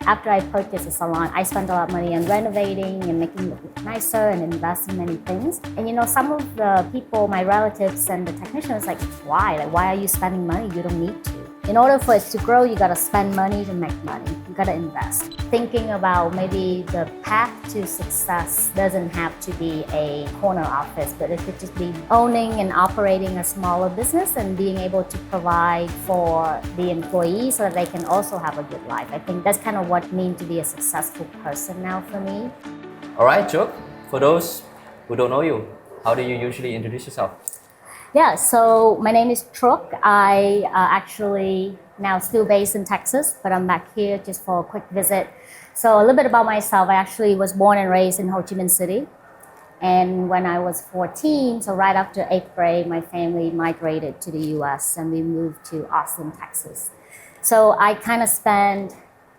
after I purchased a salon, I spent a lot of money on renovating and making it look nicer and invest in many things. And some of the people, my relatives and the technicians, like, why? Like, why are you spending money? You don't need to. In order for it to grow, you gotta spend money to make money. You gotta invest. Thinking about maybe the path to success doesn't have to be a corner office, but it could just be owning and operating a smaller business and being able to provide for the employees so that they can also have a good life. I think that's kind of what it means to be a successful person now for me. All right, Truc, for those who don't know you, how do you usually introduce yourself? Yeah, so my name is Truc. I actually now still based in Texas, but I'm back here just for a quick visit. So a little bit about myself. I actually was born and raised in Ho Chi Minh City. And when I was 14, so right after 8th grade, my family migrated to the US and we moved to Austin, Texas. So I kind of spent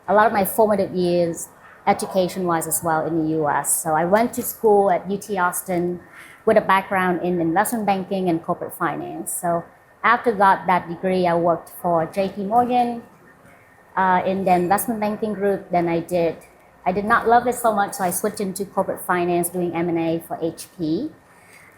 a lot of my formative years education-wise as well in the US. So I went to school at UT Austin with a background in investment banking and corporate finance. So after got that degree, I worked for JP Morgan in the investment banking group. Then I did not love it so much, so I switched into corporate finance doing M&A for HP.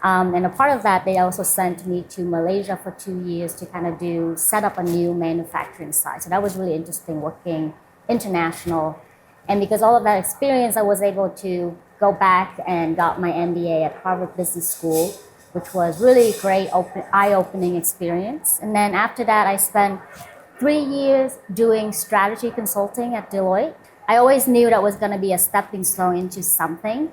And a part of that, they also sent me to Malaysia for 2 years to kind of set up a new manufacturing site. So that was really interesting working international. And because all of that experience, I was able to go back and got my MBA at Harvard Business School, which was really a great eye-opening experience. And then after that, I spent 3 years doing strategy consulting at Deloitte. I always knew that was going to be a stepping stone into something.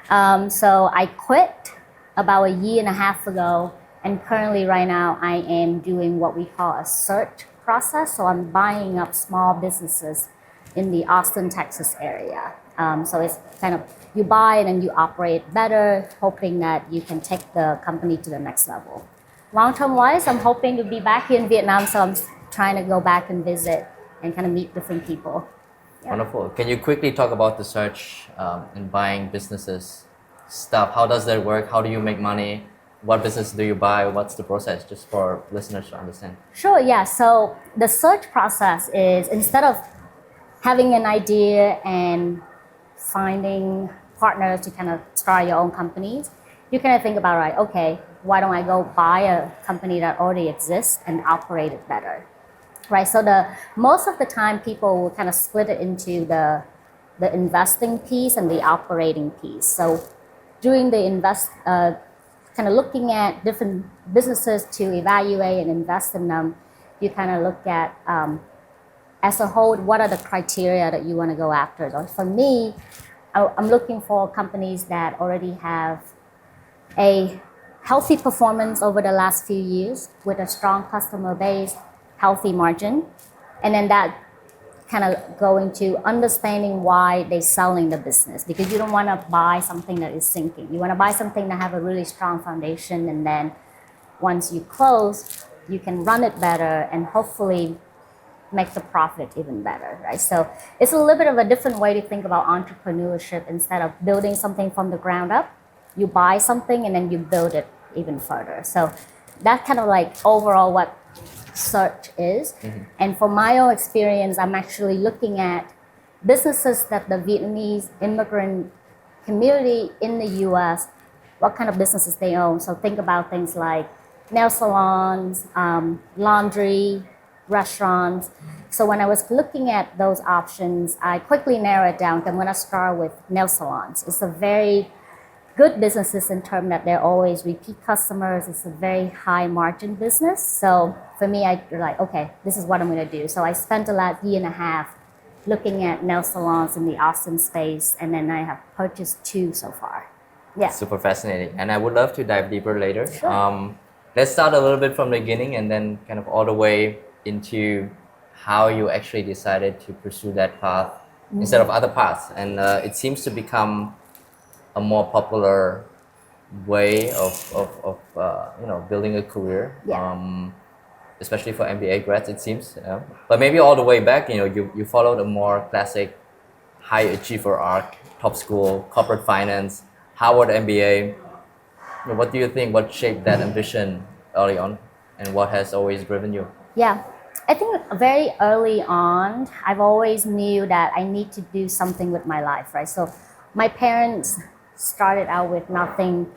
So I quit about a year and a half ago. And currently right now, I am doing what we call a search process. So I'm buying up small businesses in the Austin, Texas area. So it's kind of, you buy and then you operate better, hoping that you can take the company to the next level. Long-term wise, I'm hoping to be back in Vietnam, so I'm trying to go back and visit and kind of meet different people. Yeah. Wonderful. Can you quickly talk about the search and buying businesses stuff? How does that work? How do you make money? What business do you buy? What's the process, just for listeners to understand? Sure, yeah. So the search process is, instead of having an idea and finding partners to kind of start your own companies, you kind of think about, right, okay, why don't I go buy a company that already exists and operate it better, right? So most of the time people will kind of split it into the investing piece and the operating piece. So during the kind of looking at different businesses to evaluate and invest in them, you kind of look at as a whole, what are the criteria that you want to go after? So for me, I'm looking for companies that already have a healthy performance over the last few years with a strong customer base, healthy margin, and then that kind of go into understanding why they're selling the business, because you don't want to buy something that is sinking. You want to buy something that have a really strong foundation, and then once you close, you can run it better and hopefully make the profit even better, right? So it's a little bit of a different way to think about entrepreneurship. Instead of building something from the ground up, you buy something and then you build it even further. So that's kind of like overall what search is. Mm-hmm. And for my own experience, I'm actually looking at businesses that the Vietnamese immigrant community in the US, what kind of businesses they own. So think about things like nail salons, laundry, restaurants. So when I was looking at those options, I quickly narrowed it down. I'm going to start with nail salons. It's a very good businesses in terms that they're always repeat customers. It's a very high margin business. So for me, I was like, okay, this is what I'm going to do. So I spent the last year and a half looking at nail salons in the Austin space, and then I have purchased 2 so far. Yeah. Super fascinating. And I would love to dive deeper later. Sure. Let's start a little bit from the beginning and then kind of all the way into how you actually decided to pursue that path instead of other paths. And it seems to become a more popular way of building a career, especially for MBA grads, it seems. But maybe all the way back, you followed a more classic high achiever arc, top school, corporate finance, Harvard MBA. What do you think? What shaped that ambition early on, and what has always driven you? Yeah, I think very early on, I've always knew that I need to do something with my life, right? So my parents started out with nothing,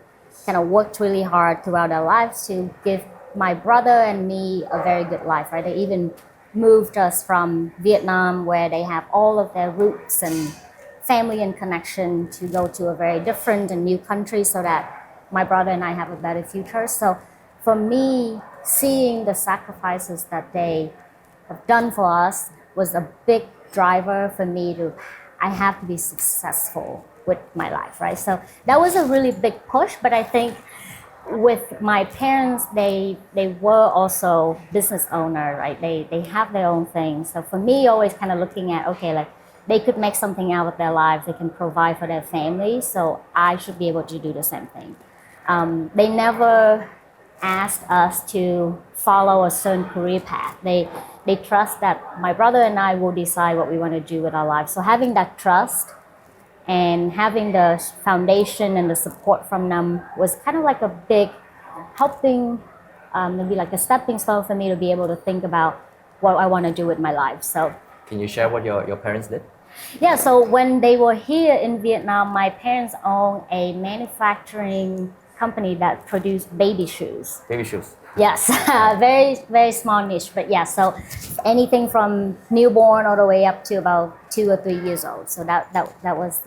kind of worked really hard throughout their lives to give my brother and me a very good life, right? They even moved us from Vietnam, where they have all of their roots and family and connection, to go to a very different and new country so that my brother and I have a better future. So for me, seeing the sacrifices that they have done for us was a big driver for me to, I have to be successful with my life, right? So that was a really big push, but I think with my parents, they were also business owner, right? They have their own things. So for me, always kind of looking at, okay, like they could make something out of their lives, they can provide for their family, so I should be able to do the same thing. They never asked us to follow a certain career path. They trust that my brother and I will decide what we want to do with our lives. So having that trust and having the foundation and the support from them was kind of like a big helping, maybe like a stepping stone for me to be able to think about what I want to do with my life. So Can you share what your parents did? yeah, so when they were here in Vietnam, my parents owned a manufacturing company that produced baby shoes. Baby shoes. Yes, very, very small niche, but yeah, so anything from newborn all the way up to about 2 or 3 years old. So that was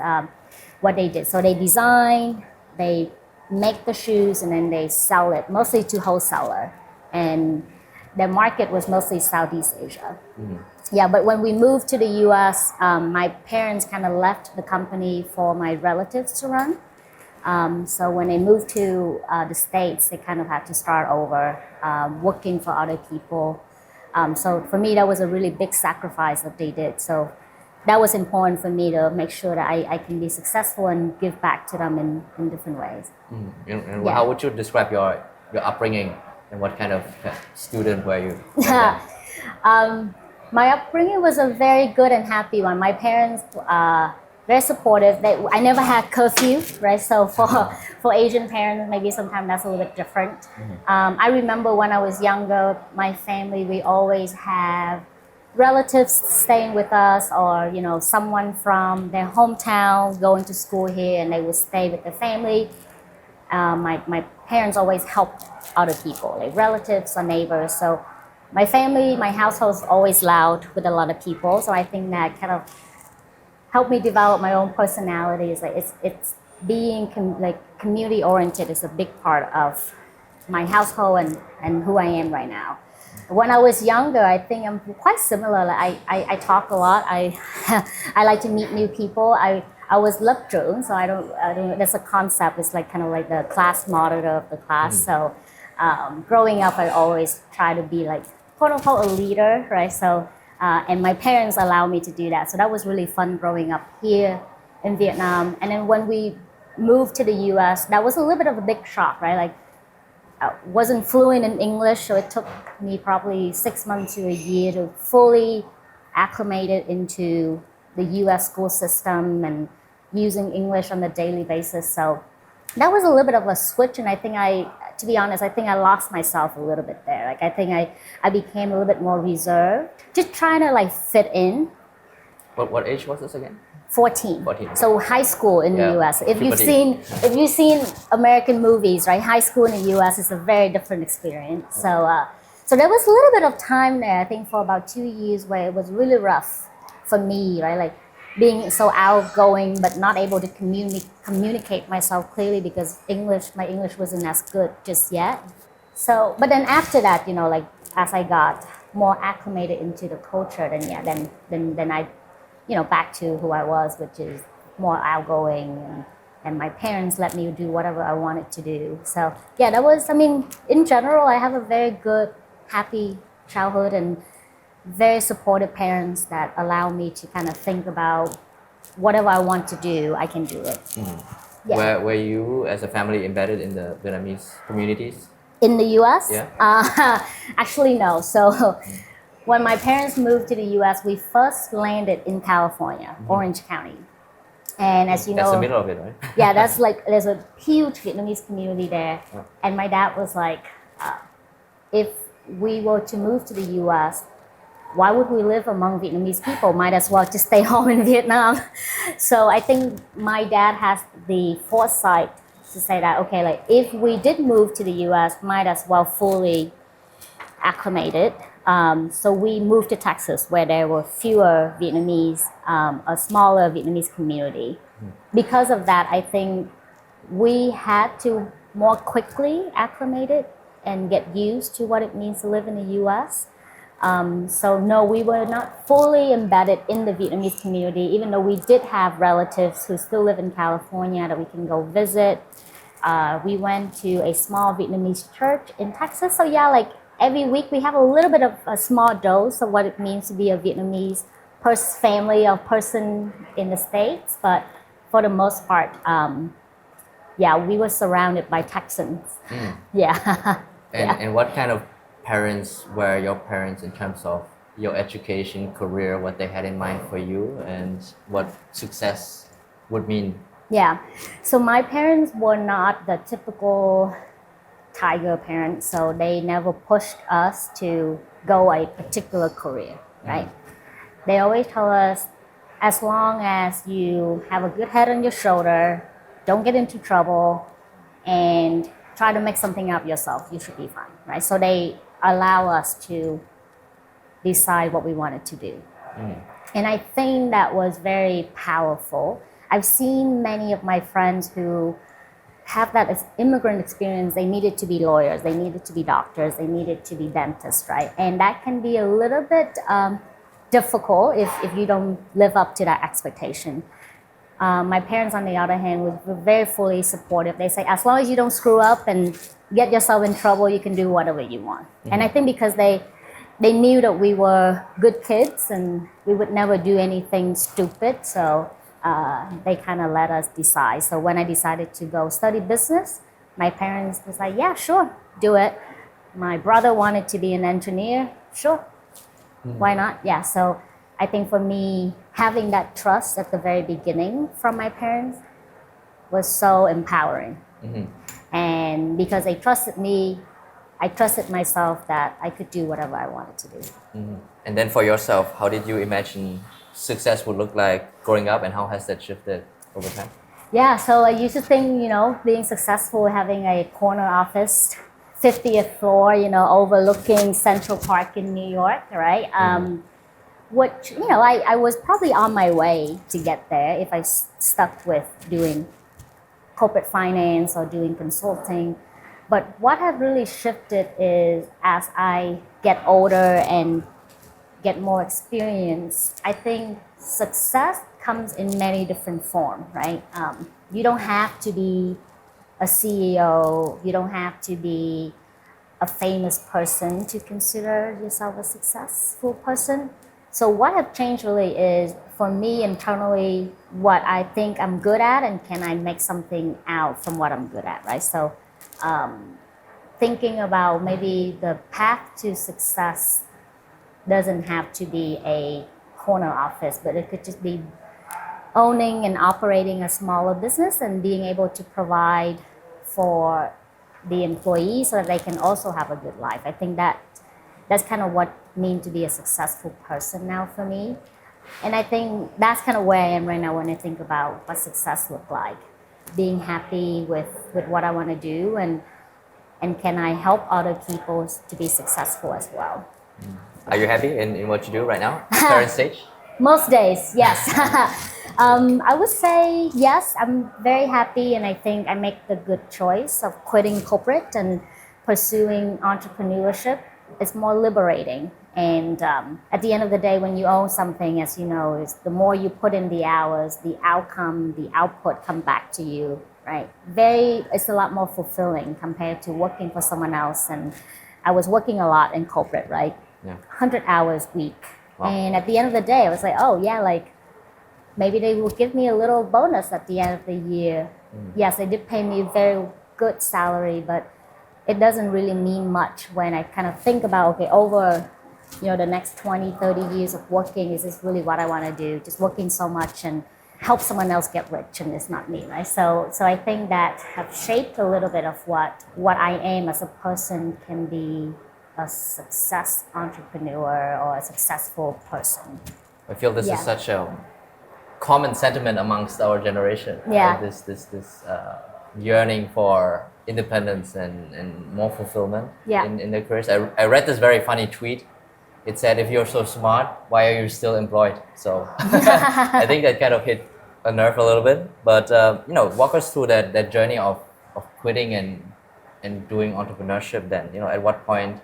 what they did. So they design, they make the shoes, and then they sell it mostly to wholesaler. And their market was mostly Southeast Asia. Yeah, but when we moved to the US, my parents kind of left the company for my relatives to run. So when they moved to the States, they kind of had to start over, working for other people. So for me, that was a really big sacrifice that they did. So that was important for me to make sure that I can be successful and give back to them in different ways. And Yeah. how would you describe your upbringing, and what kind of student were you? My upbringing was a very good and happy one. My parents very supportive. I never had curfew, right? So for Asian parents, maybe sometimes that's a little bit different. I remember when I was younger, my family, we always have relatives staying with us, or someone from their hometown going to school here, and they would stay with the family. My parents always helped other people, like relatives or neighbors. So my family, my household is always loud with a lot of people. So I think that kind of helped me develop my own personality. It's like it's being community oriented is a big part of my household and who I am right now. When I was younger, I think I'm quite similar. Like I talk a lot. I like to meet new people. I was lớp trưởng, so I don't. That's a concept. It's like kind of like the class monitor of the class. So growing up, I always try to be like quote unquote a leader, right? So and my parents allow me to do that. So that was really fun growing up here in Vietnam. And then when we moved to the US, that was a little bit of a big shock, right? Like I wasn't fluent in English, so it took me probably 6 months to a year to fully acclimate it into the US school system and using English on a daily basis. So that was a little bit of a switch, and I think to be honest, I think I lost myself a little bit there. Like I think I became a little bit more reserved, just trying to like fit in. What age was this again? 14. 14. So high school in the US. If you've seen American movies, right? High school in the US is a very different experience. So there was a little bit of time there, I think for about 2 years, where it was really rough for me, right? Like being so outgoing but not able to communicate myself clearly because my English wasn't as good just yet. So, but then after that, like as I got more acclimated into the culture, then I, back to who I was, which is more outgoing, and my parents let me do whatever I wanted to do. So yeah, that was, in general, I have a very good, happy childhood and very supportive parents that allow me to kind of think about whatever I want to do, I can do it. Yeah. Were you as a family embedded in the Vietnamese communities? In the US? Yeah. Actually, no. So when my parents moved to the US, we first landed in California, Orange County. And as you know, that's the middle of it, right? Yeah, that's like, there's a huge Vietnamese community there. Oh. And my dad was like, if we were to move to the US, why would we live among Vietnamese people? Might as well just stay home in Vietnam. So I think my dad has the foresight to say that, okay, like if we did move to the US, might as well fully acclimate it. So we moved to Texas where there were fewer Vietnamese, a smaller Vietnamese community. Because of that, I think we had to more quickly acclimate it and get used to what it means to live in the US. So no, we were not fully embedded in the Vietnamese community, even though we did have relatives who still live in California that we can go visit. We went to a small Vietnamese church in Texas. So yeah, like every week we have a little bit of a small dose of what it means to be a Vietnamese family or person in the States. But for the most part, yeah, we were surrounded by Texans. Yeah. And what kind of parents were your parents in terms of your education, career, what they had in mind for you, and what success would mean? Yeah. So my parents were not the typical tiger parents, so they never pushed us to go a particular career, right? They always tell us, as long as you have a good head on your shoulder, don't get into trouble, and try to make something out of yourself, you should be fine, right? So they allow us to decide what we wanted to do. And I think that was very powerful. I've seen many of my friends who have that as immigrant experience. They needed to be lawyers, they needed to be doctors, they needed to be dentists, right? And that can be a little bit difficult if you don't live up to that expectation. My parents, on the other hand, were very fully supportive. They say, as long as you don't screw up and get yourself in trouble, you can do whatever you want. And I think because they knew that we were good kids and we would never do anything stupid, so they kind of let us decide. So when I decided to go study business, my parents was like, yeah, sure, do it. My brother wanted to be an engineer, sure, why not? Yeah, so I think for me, having that trust at the very beginning from my parents was so empowering. And because they trusted me, I trusted myself that I could do whatever I wanted to do. And then for yourself, how did you imagine success would look like growing up, and how has that shifted over time? Yeah, so I used to think, being successful, having a corner office, 50th floor, overlooking Central Park in New York, right? Which, I was probably on my way to get there if I stuck with doing corporate finance or doing consulting. But what has really shifted is as I get older and get more experience, I think success comes in many different forms, right? You don't have to be a CEO, you don't have to be a famous person to consider yourself a successful person. So what has changed really is, for me internally, what I think I'm good at and can I make something out from what I'm good at, right? So thinking about maybe the path to success doesn't have to be a corner office, but it could just be owning and operating a smaller business and being able to provide for the employees so that they can also have a good life. I think that's kind of what it means to be a successful person now for me. And I think that's kind of where I am right now when I think about what success looks like. Being happy with what I want to do, and can I help other people to be successful as well. Are you happy in what you do right now, current stage? Most days, yes. I would say yes, I'm very happy, and I think I make the good choice of quitting corporate and pursuing entrepreneurship. It's more liberating. And at the end of the day, when you own something, as you know, is the more you put in the hours, the outcome, the output come back to you, right? It's a lot more fulfilling compared to working for someone else. And I was working a lot in corporate, right? 100 hours a week. Wow. And at the end of the day, I was like, oh yeah, like maybe they will give me a little bonus at the end of the year. Yes, they did pay me a very good salary, but it doesn't really mean much when I kind of think about, okay, over the next 20, 30 years of working, is this really what I want to do? Just working so much and help someone else get rich, and it's not me, right? So I think that have shaped a little bit of what I am as a person can be a success entrepreneur or a successful person. I feel this is such a common sentiment amongst our generation. Yeah. Right? This yearning for independence and more fulfillment in their careers. I read this very funny tweet. It said, if you're so smart, why are you still employed? So I think that kind of hit a nerve a little bit. But walk us through that journey of quitting and doing entrepreneurship then. At what point,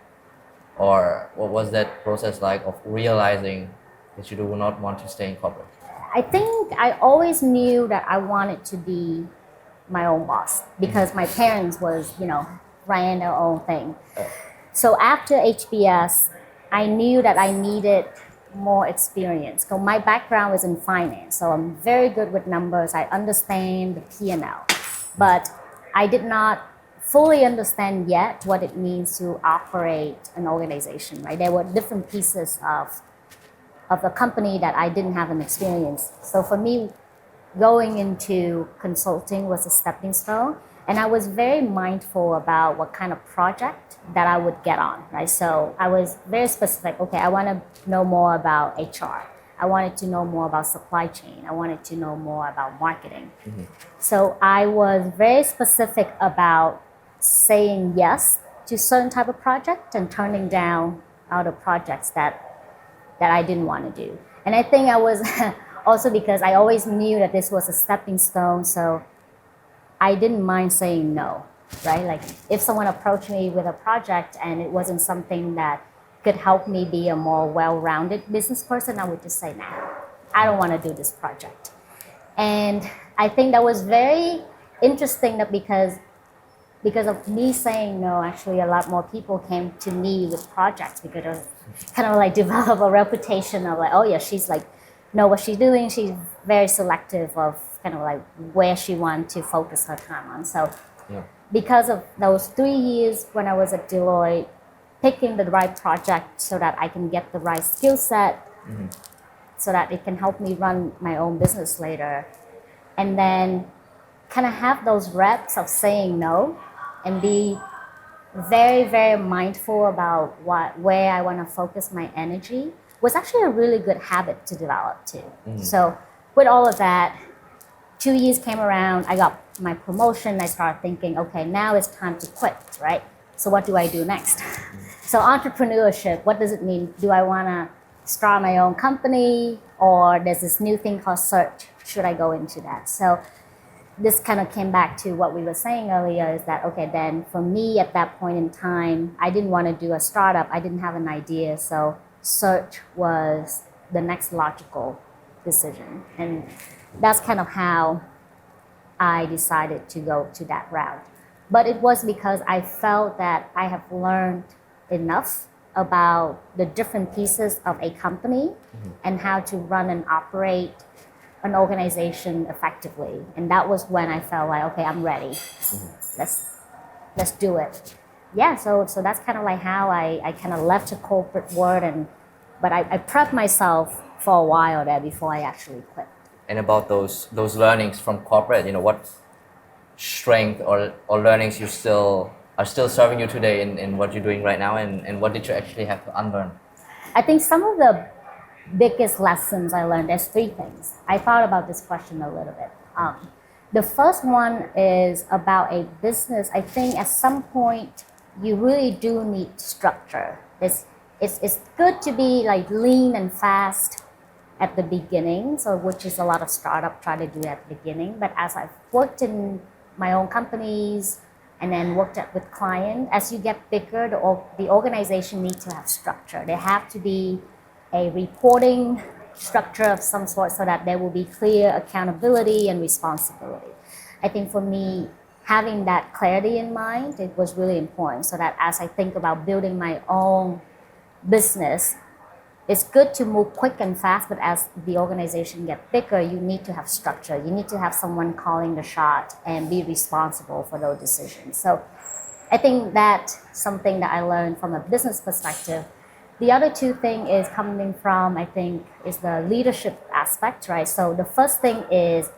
or what was that process like of realizing that you do not want to stay in corporate? I think I always knew that I wanted to be my own boss because my parents was, running their own thing. So after HBS, I knew that I needed more experience. So my background is in finance, so I'm very good with numbers. I understand the P&L, but I did not fully understand yet what it means to operate an organization, right? There were different pieces of the company that I didn't have an experience. So for me, going into consulting was a stepping stone. And I was very mindful about what kind of project that I would get on, right? So I was very specific. Okay, I want to know more about HR. I wanted to know more about supply chain. I wanted to know more about marketing. Mm-hmm. So I was very specific about saying yes to certain type of project and turning down other projects that I didn't want to do. And I think I was also because I always knew that this was a stepping stone, so I didn't mind saying no, right? Like if someone approached me with a project and it wasn't something that could help me be a more well-rounded business person, I would just say, no, I don't want to do this project. And I think that was very interesting that because of me saying no, actually a lot more people came to me with projects because of kind of like develop a reputation of like, oh yeah, she's like, know what she's doing. She's very selective of kind of like where she wants to focus her time on. So because of those 3 years when I was at Deloitte, picking the right project so that I can get the right skill set, so that it can help me run my own business later. And then kind of have those reps of saying no and be very, very mindful about where I want to focus my energy was actually a really good habit to develop too. So with all of that, 2 years came around, I got my promotion, I started thinking, okay, now it's time to quit, right? So what do I do next? So entrepreneurship, what does it mean? Do I want to start my own company, or there's this new thing called search? Should I go into that? So this kind of came back to what we were saying earlier, is that, okay, then for me at that point in time, I didn't want to do a startup. I didn't have an idea. So search was the next logical decision. And that's kind of how I decided to go to that route. But it was because I felt that I have learned enough about the different pieces of a company and how to run and operate an organization effectively. And that was when I felt like, okay, I'm ready. Let's do it. Yeah, so that's kind of like how I kind of left the corporate world, but I prepped myself for a while there before I actually quit. And about those learnings from corporate, what strength or learnings are still serving you today in what you're doing right now, and what did you actually have to unlearn? I think some of the biggest lessons I learned, there's 3 things. I thought about this question a little bit. The first one is about a business. I think at some point you really do need structure. It's good to be like lean and fast at the beginning, so which is a lot of startups try to do at the beginning. But as I've worked in my own companies and then worked with clients, as you get bigger, the organization needs to have structure. There have to be a reporting structure of some sort so that there will be clear accountability and responsibility. I think for me, having that clarity in mind, it was really important, so that as I think about building my own business, it's good to move quick and fast, but as the organization gets bigger, you need to have structure. You need to have someone calling the shot and be responsible for those decisions. So I think that's something that I learned from a business perspective. The other 2 things is coming from, I think, is the leadership aspect, right? So the first thing is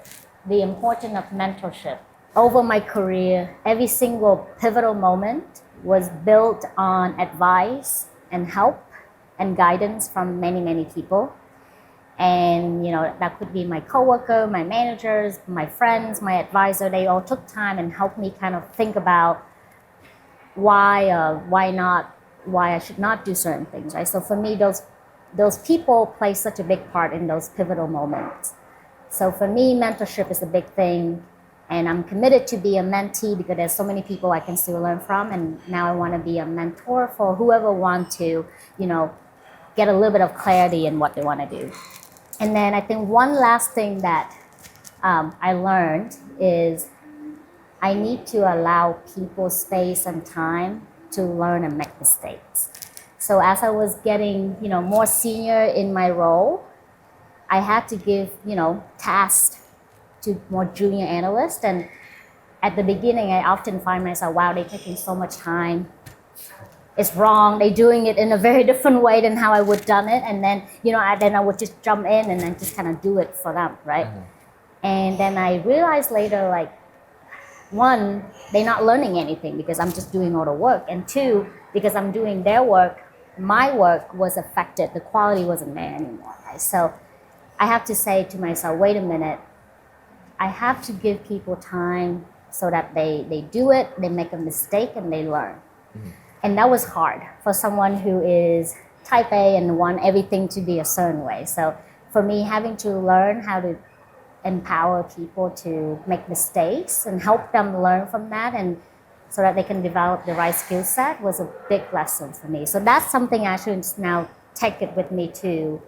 the importance of mentorship. Over my career, every single pivotal moment was built on advice and help and guidance from many, many people. And that could be my coworker, my managers, my friends, my advisor. They all took time and helped me kind of think about why I should not do certain things, right? So for me, those people play such a big part in those pivotal moments. So for me, mentorship is a big thing, and I'm committed to be a mentee because there's so many people I can still learn from, and now I want to be a mentor for whoever want to, get a little bit of clarity in what they want to do. And then I think one last thing that I learned is I need to allow people space and time to learn and make mistakes. So as I was getting, more senior in my role, I had to give, tasks to more junior analysts. And at the beginning, I often find myself, wow, they're taking so much time. It's wrong. They're doing it in a very different way than how I would have done it. And then, I would just jump in and then just kind of do it for them, right? Mm-hmm. And then I realized later, like, one, they're not learning anything because I'm just doing all the work. And two, because I'm doing their work, my work was affected. The quality wasn't there anymore, right? So I have to say to myself, wait a minute, I have to give people time so that they do it, they make a mistake, and they learn. Mm-hmm. And that was hard for someone who is type A and want everything to be a certain way. So for me, having to learn how to empower people to make mistakes and help them learn from that, and so that they can develop the right skill set, was a big lesson for me. So that's something I should now take it with me to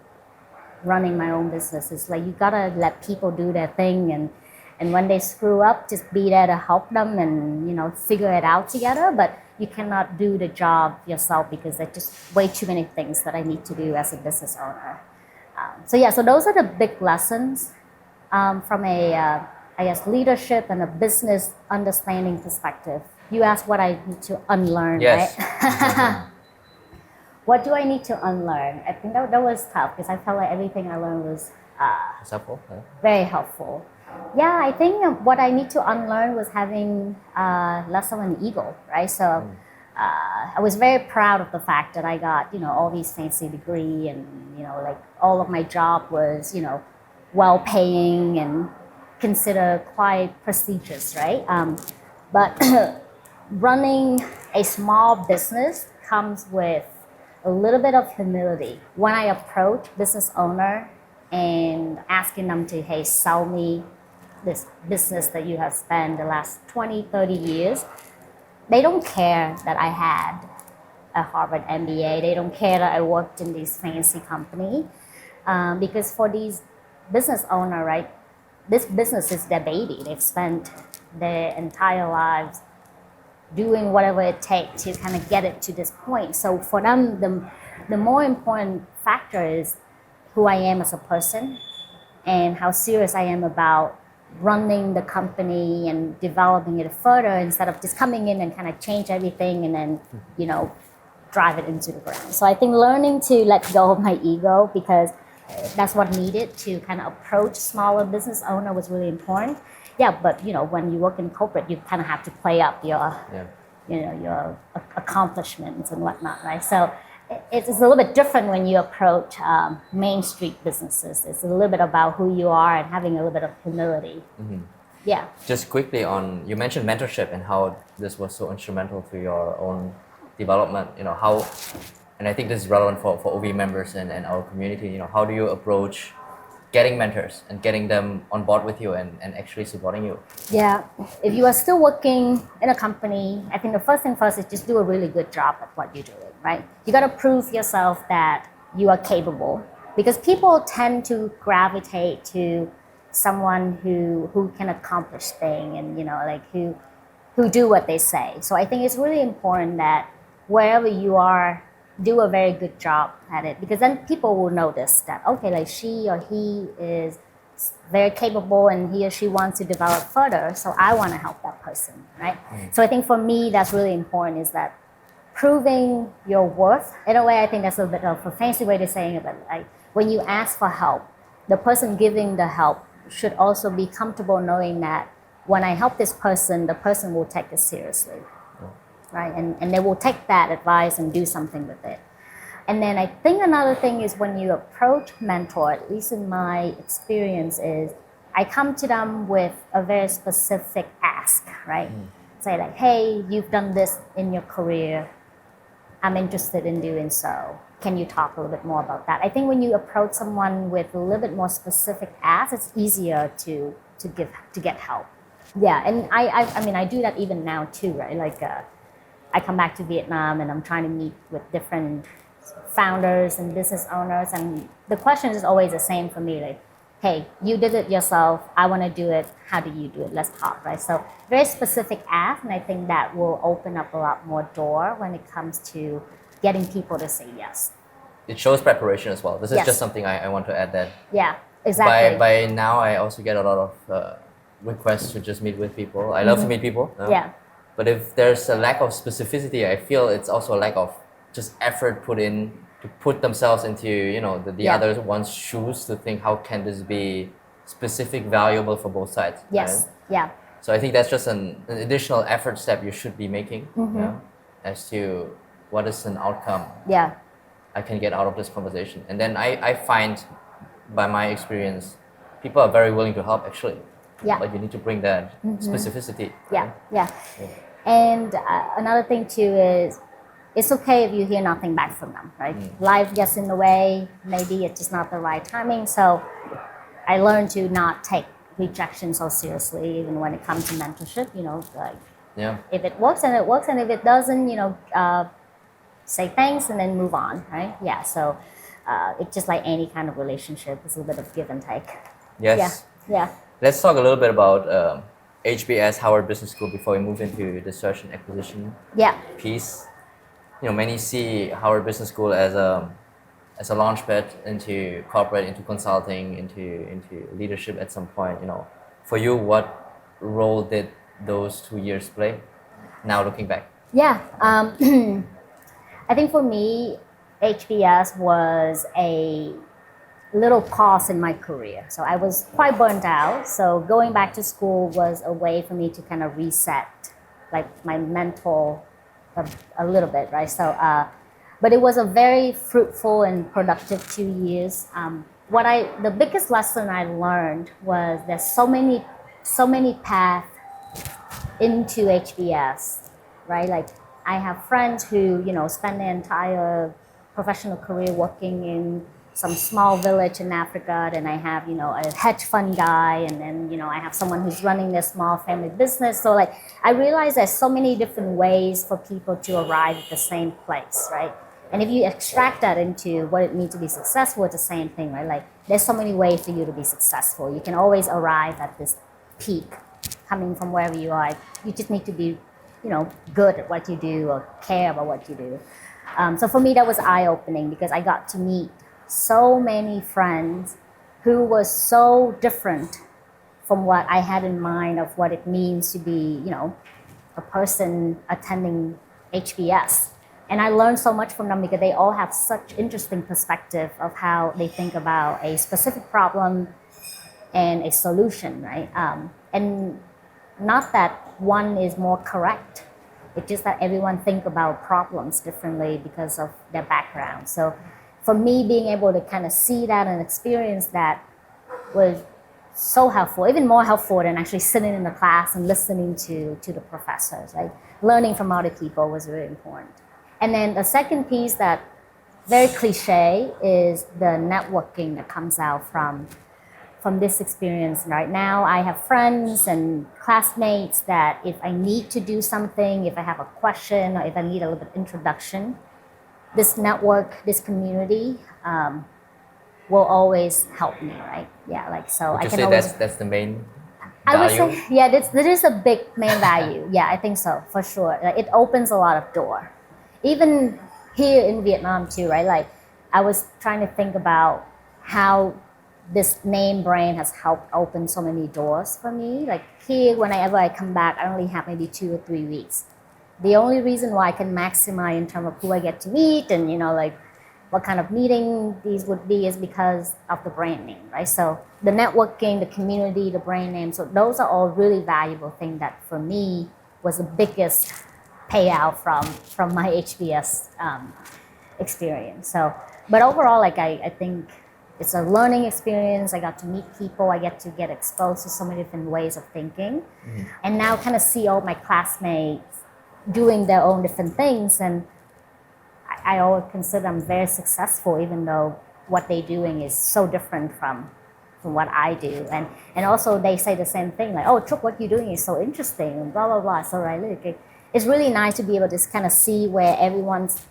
running my own business. It's like you gotta let people do their thing, and when they screw up, just be there to help them and figure it out together. But you cannot do the job yourself because there's just way too many things that I need to do as a business owner. So those are the big lessons from a leadership and a business understanding perspective. You asked what I need to unlearn, yes. Right? What do I need to unlearn? I think that was tough because I felt like everything I learned was helpful. Very helpful. Yeah, I think what I need to unlearn was having less of an ego, right? So I was very proud of the fact that I got, all these fancy degree and, like all of my job was, well-paying and considered quite prestigious, right? But running a small business comes with a little bit of humility. When I approach business owner and asking them to, hey, sell me this business that you have spent the last 20, 30 years, they don't care that I had a Harvard MBA. They don't care that I worked in this fancy company. Because for these business owner, right, this business is their baby. They've spent their entire lives doing whatever it takes to kind of get it to this point. So for them, the more important factor is who I am as a person and how serious I am about running the company and developing it further instead of just coming in and kind of change everything and then, drive it into the ground. So I think learning to let go of my ego, because that's what needed to kind of approach smaller business owner, was really important. Yeah, but when you work in corporate, you kind of have to play up your accomplishments and whatnot, right? So it's a little bit different when you approach Main Street businesses. It's a little bit about who you are and having a little bit of humility. Mm-hmm. Yeah. Just quickly you mentioned mentorship and how this was so instrumental to your own development. How, and I think this is relevant for OV members and our community. How do you approach getting mentors and getting them on board with you and actually supporting you? Yeah, if you are still working in a company, I think the first thing first is just do a really good job at what you're doing, right? You got to prove yourself that you are capable, because people tend to gravitate to someone who can accomplish things and who do what they say. So I think it's really important that wherever you are, do a very good job at it, because then people will notice that, okay, like she or he is very capable and he or she wants to develop further, so I want to help that person, right? So I think for me, that's really important, is that proving your worth. In a way, I think that's a bit of a fancy way of saying it, but like when you ask for help, the person giving the help should also be comfortable knowing that when I help this person, the person will take it seriously. right? And they will take that advice and do something with it. And then I think another thing is when you approach mentor, at least in my experience, is I come to them with a very specific ask, right? Say like, hey, you've done this in your career. I'm interested in doing so. Can you talk a little bit more about that? I think when you approach someone with a little bit more specific ask, it's easier to get help. Yeah, and I mean I do that even now too, right? Like I come back to Vietnam and I'm trying to meet with different founders and business owners, and the question is always the same for me, like, hey, you did it yourself, I want to do it, how do you do it, let's talk, right? So very specific ask, and I think that will open up a lot more door when it comes to getting people to say yes. It shows preparation as well. This is Yes. just something I want to add that Yeah, exactly. by now I also get a lot of requests to just meet with people. I love to meet people. Yeah. But if there's a lack of specificity, I feel it's also a lack of just effort put in to put themselves into, you know, the Yeah. other one's shoes to think how can this be specific, valuable for both sides. Yes. Right? Yeah. So I think that's just an additional effort step you should be making, you know, as to what is an outcome Yeah. I can get out of this conversation. And then I find, by my experience, people are very willing to help actually. Yeah. But you need to bring that specificity. Yeah. Yeah. And another thing too is it's okay if you hear nothing back from them, right? Life gets in the way. Maybe it's just not the right timing. So I learned to not take rejection so seriously, even when it comes to mentorship. You know, like Yeah. if it works, and it works, and if it doesn't, you know, say thanks and then move on, right? Yeah. So it's just like any kind of relationship. It's a little bit of give and take. Yes. Yeah. Yeah. Let's talk a little bit about HBS, Howard Business School, before we move into the search and acquisition Yeah. piece. You know, many see Howard Business School as a launchpad into corporate, into consulting, into leadership at some point. You know, for you, what role did those 2 years play? Now looking back. Yeah. I think for me, HBS was a little pause in my career. So I was quite burnt out. So going back to school was a way for me to kind of reset, like my mental a little bit, right? So, but it was a very fruitful and productive 2 years. The biggest lesson I learned was there's so many paths into HBS, right? Like I have friends who, you know, spend their entire professional career working in some small village in Africa. Then I have, you know, a hedge fund guy, and then, you know, I have someone who's running their small family business. So like I realized there's so many different ways for people to arrive at the same place, right? And if you extract that into what it means to be successful, it's the same thing, right? Like there's so many ways for you to be successful. You can always arrive at this peak coming from wherever you are. You just need to be, you know, good at what you do or care about what you do. So for me, that was eye-opening because I got to meet so many friends who were so different from what I had in mind of what it means to be, you know, a person attending HBS. And I learned so much from them because they all have such interesting perspective of how they think about a specific problem and a solution, right? And not that one is more correct. It's just that everyone think about problems differently because of their background. So for me, being able to kind of see that and experience that was so helpful, even more helpful than actually sitting in the class and listening to the professors. Like learning from other people was really important. And then the second piece that very cliche is the networking that comes out from this experience. Right now, I have friends and classmates that if I need to do something, if I have a question, or if I need a little bit of introduction, this network, this community will always help me, right? Yeah, like so Would I you can say always. that's the main I would value? say, yeah, this is a big main value. Yeah, I think so, for sure. Like, it opens a lot of door. Even here in Vietnam too, right? Like I was trying to think about how this name brand has helped open so many doors for me. Like here, whenever I come back, I only have maybe 2 or 3 weeks. The only reason why I can maximize in terms of who I get to meet and, you know, like what kind of meeting these would be is because of the brand name, right? So the networking, the community, the brand name, so those are all really valuable things that for me was the biggest payout from my HBS experience. So, but overall, like I think it's a learning experience. I got to meet people. I get exposed to so many different ways of thinking, and now kind of see all my classmates doing their own different things. And I always consider them very successful, even though what they're doing is so different from what I do. And also they say the same thing, like, oh, Truc, what you're doing is so interesting, and blah, blah, blah. So it's really nice to be able to just kind of see where everyone's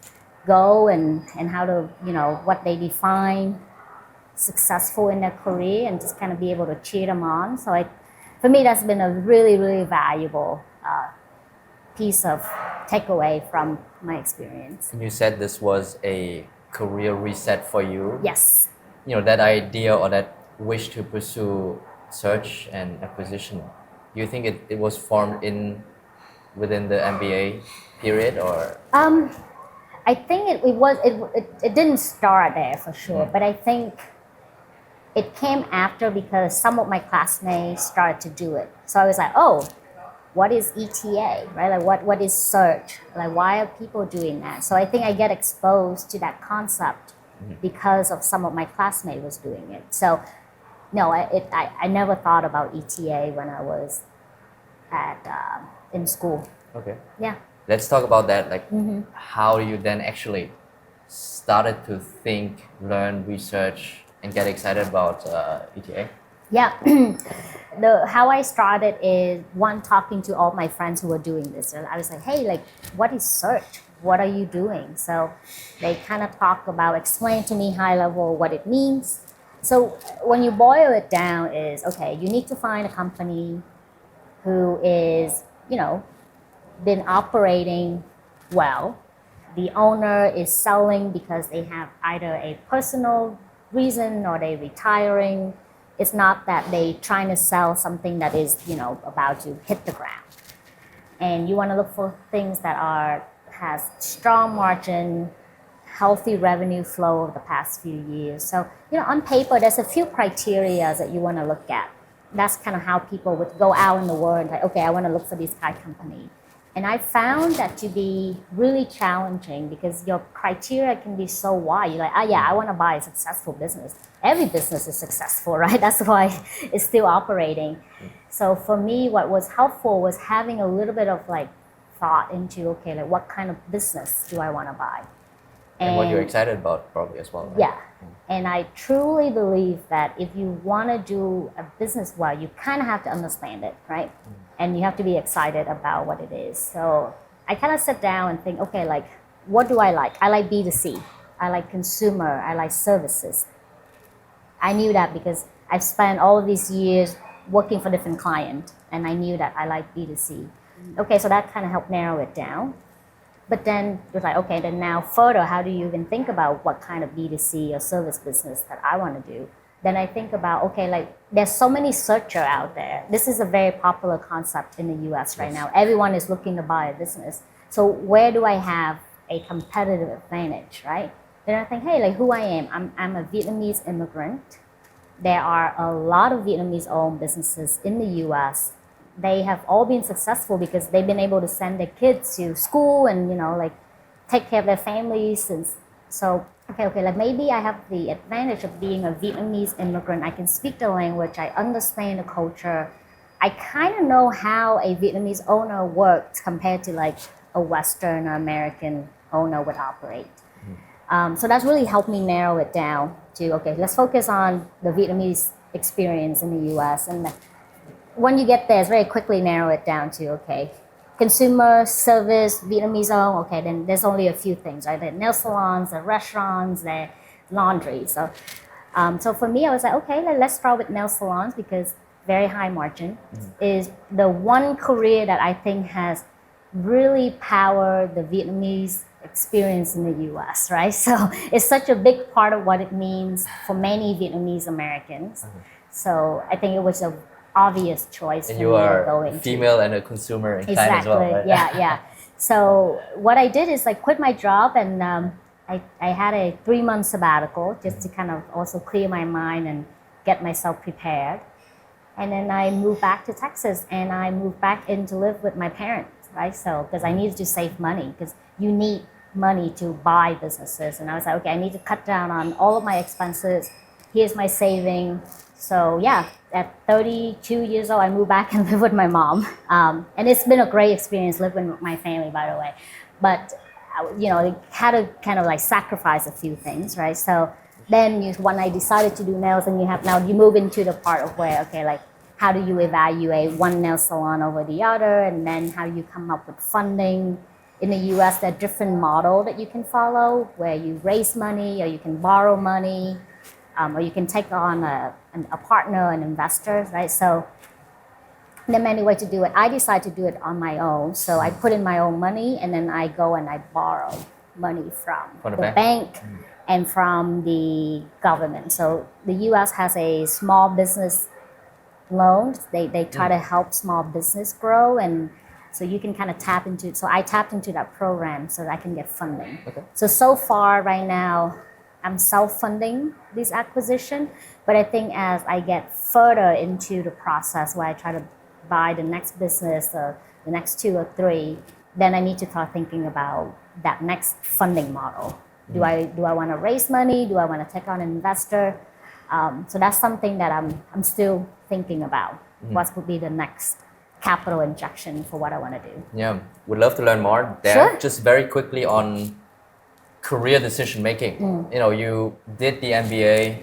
go and how to, what they define successful in their career, and just kind of be able to cheer them on. So for me, that's been a really, really valuable piece of takeaway from my experience. And you said this was a career reset for you. Yes. That idea or that wish to pursue search and acquisition, do you think it was formed within the MBA period, or? I think it didn't start there for sure, but I think it came after, because some of my classmates started to do it. So I was like, oh, what is ETA, right? Like what is search? Like why are people doing that? So I think I get exposed to that concept because of some of my classmates was doing it. So no, I never thought about ETA when I was in school. Okay. Yeah. Let's talk about that. Like, how you then actually started to think, learn, research, and get excited about ETA? Yeah. How I started is talking to all my friends who were doing this. And I was like, hey, like, what is search? What are you doing? So they kind of explain to me high level what it means. So when you boil it down is, okay, you need to find a company who is, been operating well. The owner is selling because they have either a personal reason or they're retiring. It's not that they trying to sell something that is, about to hit the ground. And you want to look for things that has strong margin, healthy revenue flow over the past few years. So, on paper, there's a few criteria that you want to look at. That's kind of how people would go out in the world and like, okay, I want to look for this kind of company. And I found that to be really challenging because your criteria can be so wide. You're like, I want to buy a successful business. Every business is successful, right? That's why it's still operating. So for me, what was helpful was having a little bit of like thought into, okay, like what kind of business do I want to buy? And what you're excited about probably as well, right? Yeah. And I truly believe that if you want to do a business well, you kind of have to understand it, right? And you have to be excited about what it is. So I kind of sit down and think, okay, like, what do I like? I like B2C. I like consumer. I like services. I knew that because I've spent all of these years working for different clients, and I knew that I like B2C. Okay, so that kind of helped narrow it down. But then it was like, okay, then now further, how do you even think about what kind of B2C or service business that I want to do? Then I think about, okay, like there's so many searchers out there. This is a very popular concept in the US right now. Everyone is looking to buy a business. So where do I have a competitive advantage, right? Then I think, hey, like who I am. I'm a Vietnamese immigrant. There are a lot of Vietnamese-owned businesses in the US. They have all been successful because they've been able to send their kids to school and, like take care of their families. And so, okay, like maybe I have the advantage of being a Vietnamese immigrant. I can speak the language. I understand the culture. I kind of know how a Vietnamese owner works compared to like a Western or American owner would operate. So that's really helped me narrow it down to, okay, let's focus on the Vietnamese experience in the US. And when you get there, it's very quickly narrow it down to, okay, consumer, service, Vietnamese-owned, okay, then there's only a few things, right? The nail salons, the restaurants, the laundry. So for me, I was like, okay, let's start with nail salons because very high margin is the one career that I think has really powered the Vietnamese experience in the US, right? So it's such a big part of what it means for many Vietnamese-Americans. So I think it was an obvious choice and for you me to are go into. female and a consumer in Exactly. China as well, right? Yeah. So what I did is I quit my job and I had a 3-month sabbatical just to kind of also clear my mind and get myself prepared. And then I moved back to Texas and I moved back in to live with my parents. right? So because I needed to save money because you need money to buy businesses, and I was like, okay, I need to cut down on all of my expenses. Here's my saving. So yeah, at 32 years old, I moved back and lived with my mom, and it's been a great experience living with my family, by the way. But you know, had to kind of like sacrifice a few things, right? So then when I decided to do nails, and you move into the part of where, okay, like how do you evaluate one nail salon over the other, and then how you come up with funding. In the US, there are different models that you can follow where you raise money or you can borrow money, or you can take on a partner, an investor, right? So there are many ways to do it. I decided to do it on my own. So I put in my own money, and then I go and I borrow money from the bank and from the government. So the US has a small business loan. They try to help small business grow, and so you can kind of tap into. So I tapped into that program so that I can get funding. Okay. So far right now, I'm self-funding this acquisition, but I think as I get further into the process where I try to buy the next business or the next 2 or 3, then I need to start thinking about that next funding model. Do I want to raise money? Do I want to take on an investor? So that's something that I'm still thinking about. What would be the next capital injection for what I want to do? Yeah, would love to learn more there. Sure. Just very quickly on career decision making. You know, you did the MBA,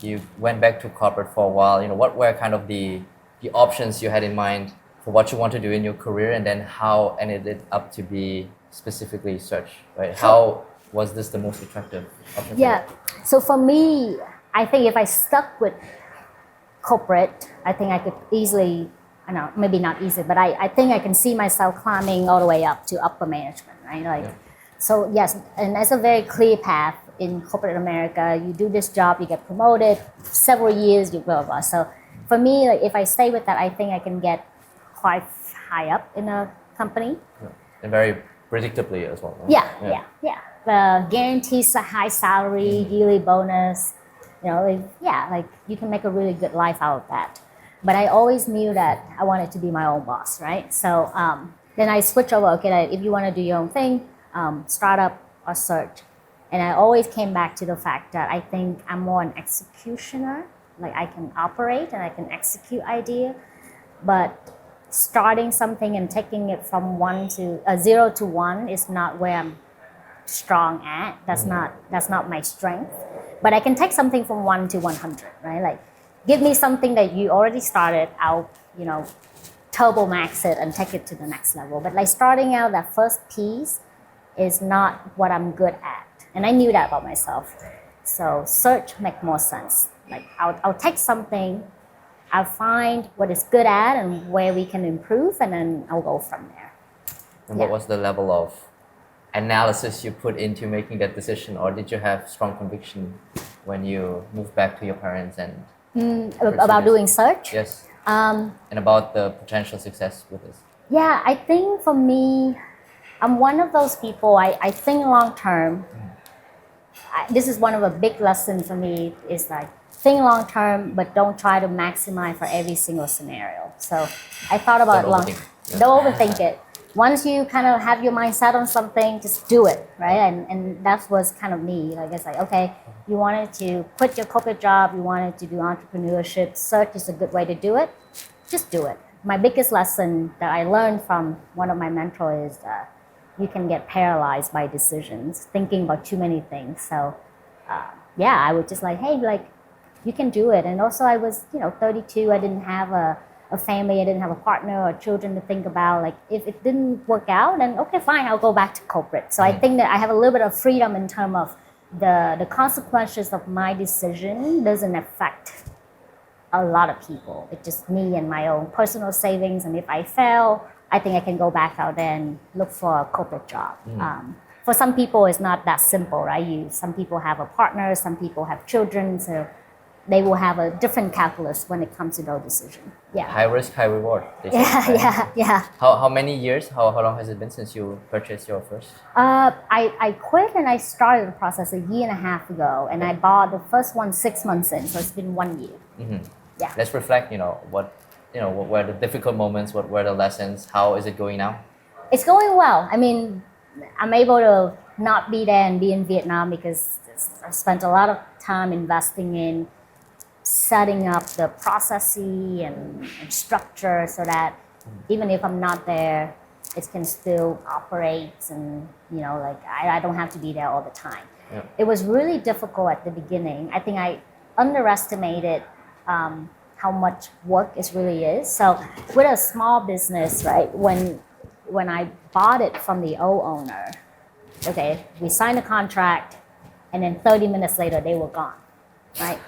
you went back to corporate for a while. You know, what were kind of the options you had in mind for what you want to do in your career, and then how ended it up to be specifically search, right? How was this the most attractive option? Yeah. So for me, I think if I stuck with corporate, I think I could easily, I know, maybe not easy, but I think I can see myself climbing all the way up to upper management, right? Like, so yes, and that's a very clear path in corporate America. You do this job, you get promoted, several years, you blah, blah, blah. So for me, like, if I stay with that, I think I can get quite high up in a company. Yeah. And very predictably as well. Right? Yeah. Guarantees a high salary, yearly bonus. You know, like you can make a really good life out of that. But I always knew that I wanted to be my own boss, right? So then I switched over. Okay, like, if you want to do your own thing, startup or search. And I always came back to the fact that I think I'm more an executioner. Like, I can operate and I can execute idea, but starting something and taking it from 0 to 1 is not where I'm strong at. That's not my strength. But I can take something from 1 to 100, right? Like, give me something that you already started, I'll, turbo max it and take it to the next level. But like starting out, that first piece is not what I'm good at. And I knew that about myself. So search make more sense. Like, I'll take something, I'll find what it's good at and where we can improve, and then I'll go from there. And what was the level of analysis you put into making that decision, or did you have strong conviction when you moved back to your parents and about doing search? Yes. And about the potential success with this? Yeah, I think for me, I'm one of those people, I think long term. This is one of the big lessons for me, is like, think long term, but don't try to maximize for every single scenario. So I thought about don't overthink it. Once you kind of have your mind set on something, just do it, right? And that was kind of me. Like, it's like, okay, you wanted to quit your corporate job, you wanted to do entrepreneurship, search is a good way to do it, just do it. My biggest lesson that I learned from one of my mentors is you can get paralyzed by decisions, thinking about too many things. So I would just like, hey, like, you can do it. And also I was, 32, I didn't have a family, I didn't have a partner or children to think about. Like, if it didn't work out, then okay, fine, I'll go back to corporate. So I think that I have a little bit of freedom in terms of the consequences of my decision doesn't affect a lot of people. It's just me and my own personal savings. And if I fail, I think I can go back out there and look for a corporate job. For some people, it's not that simple, right? Some people have a partner, some people have children, so they will have a different calculus when it comes to those decisions. Yeah. High risk, high reward. Yeah. How many years? How long has it been since you purchased your first? I quit and I started the process a year and a half ago, and I bought the first one 6 months in, so it's been 1 year. Yeah. Let's reflect. What were the difficult moments? What were the lessons? How is it going now? It's going well. I mean, I'm able to not be there and be in Vietnam because I spent a lot of time investing in setting up the processes and structure so that even if I'm not there, it can still operate and, you know, like I don't have to be there all the time. Yeah. It was really difficult at the beginning. I think I underestimated how much work it really is. So with a small business, right, when I bought it from the old owner, okay, we signed a contract and then 30 minutes later they were gone, right?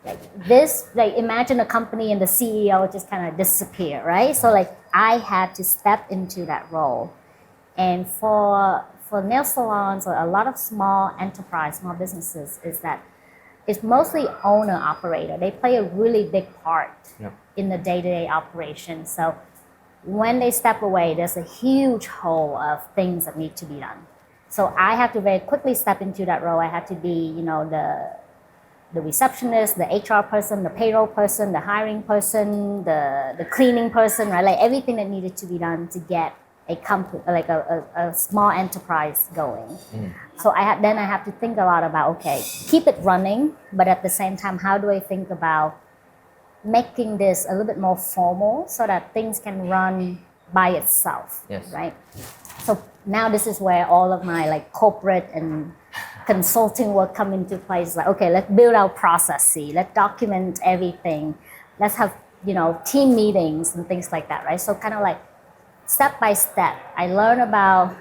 Like this, like imagine a company and the CEO just kind of disappear, right? So like I had to step into that role. And for nail salons or a lot of small enterprise, small businesses is that it's mostly owner operator. They play a really big part in the day-to-day operation. So when they step away, there's a huge hole of things that need to be done. So I have to very quickly step into that role. I had to be, you know, the receptionist, the HR person, the payroll person, the hiring person, the cleaning person, right? Like everything that needed to be done to get a company, like a small enterprise going. So I have to think a lot about, okay, keep it running, but at the same time, how do I think about making this a little bit more formal so that things can run by itself, right? So now this is where all of my like corporate and consulting work come into place. Like, okay, let's build our processes, let's document everything, let's have, you know, team meetings and things like that, right? So kind of like step by step, I learn about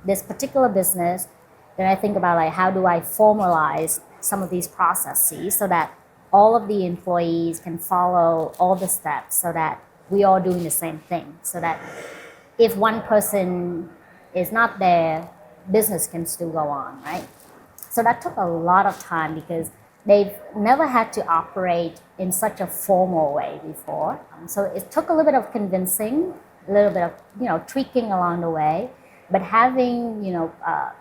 this particular business, then I think about like how do I formalize some of these processes so that all of the employees can follow all the steps so that we all doing the same thing. So that if one person is not there, business can still go on, right? So that took a lot of time because they've never had to operate in such a formal way before. So it took a little bit of convincing, a little bit of, you know, tweaking along the way, but having, you know,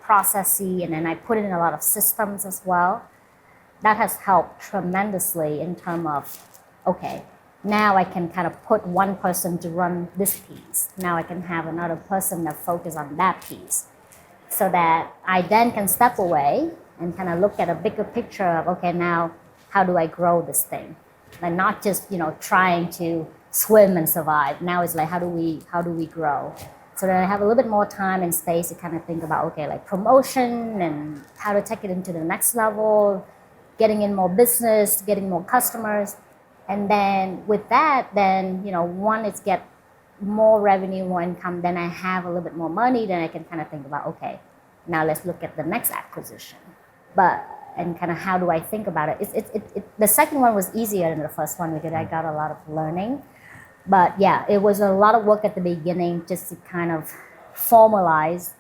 processes, and then I put in a lot of systems as well. That has helped tremendously in terms of, okay, now I can kind of put one person to run this piece. Now I can have another person that focus on that piece. So that I then can step away and kind of look at a bigger picture of, okay, now how do I grow this thing? And not just, you know, trying to swim and survive. Now it's like, how do we grow? So then I have a little bit more time and space to kind of think about, okay, like promotion and how to take it into the next level, getting in more business, getting more customers. And then with that, then, you know, one is get more revenue, more income, then I have a little bit more money, then I can kind of think about, okay, now let's look at the next acquisition. And kind of how do I think about it? The second one was easier than the first one because I got a lot of learning. But yeah, it was a lot of work at the beginning just to kind of formalize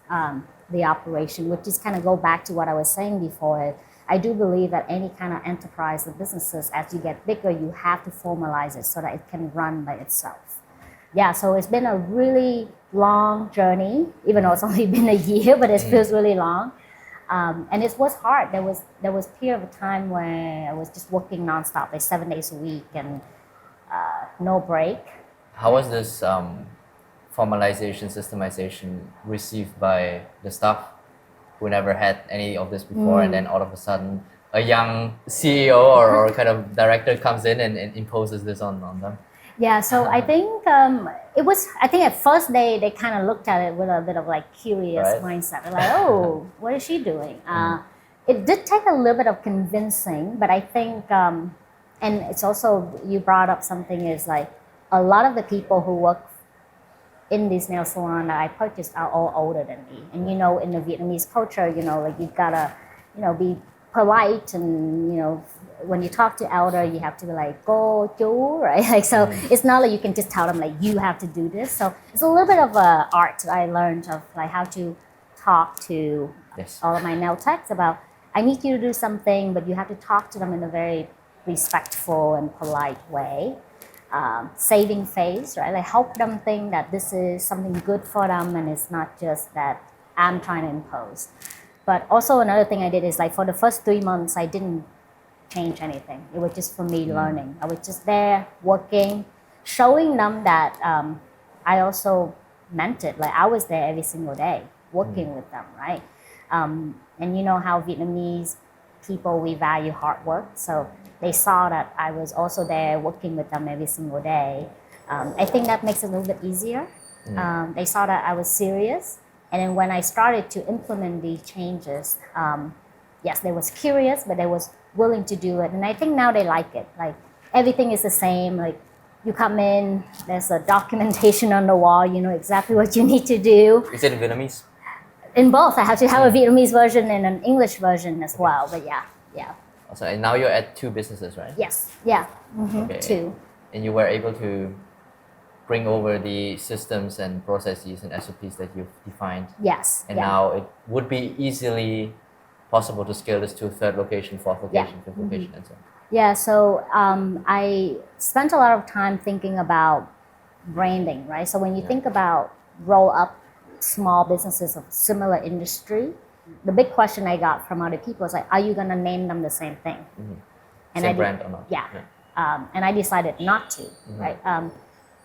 the operation, which is kind of go back to what I was saying before. I do believe that any kind of enterprise or businesses, as you get bigger, you have to formalize it so that it can run by itself. Yeah, so it's been a really long journey, even though it's only been a year, but it feels really long. And it was hard. There was a period of time where I was just working nonstop, like 7 days a week and no break. How was this formalization, systemization received by the staff who never had any of this before, and then all of a sudden a young CEO or kind of director comes in and imposes this on them? Yeah, so I think I think at first they kind of looked at it with a bit of like curious mindset. They're like, oh, what is she doing? It did take a little bit of convincing, but I think, and it's also, you brought up something is like, a lot of the people who work in this nail salon that I purchased are all older than me. And you know, in the Vietnamese culture, you know, like you've gotta, you know, be polite, and you know, when you talk to elder, you have to be like "cô chú," right? Like so, it's not like you can just tell them like you have to do this. So it's a little bit of a art I learned of like how to talk to all of my nail techs about. I need you to do something, but you have to talk to them in a very respectful and polite way. Saving face, right? Like help them think that this is something good for them, and it's not just that I'm trying to impose. But also another thing I did is like for the first 3 months, I didn't change anything. It was just for me learning. I was just there working, showing them that I also meant it. Like I was there every single day working with them, right? And you know how Vietnamese people, we value hard work. So they saw that I was also there working with them every single day. I think that makes it a little bit easier. They saw that I was serious. And then when I started to implement these changes, yes, they was curious, but they was willing to do it. And I think now they like it. Like everything is the same. Like you come in, there's a documentation on the wall, you know exactly what you need to do. Is it in Vietnamese? In both, I have to have a Vietnamese version and an English version as well. But yeah. Also, and now you're at 2 businesses, right? Yes, yeah, Okay. 2. And you were able to bring over the systems and processes and SOPs that you've defined. Yes. And now it would be easily possible to scale this to 3rd location, 4th location, 5th location, and so on. Yeah, so I spent a lot of time thinking about branding, right? So when you think about roll up small businesses of similar industry, the big question I got from other people is like, are you going to name them the same thing? And Same brand or not? Yeah. And I decided not to, right?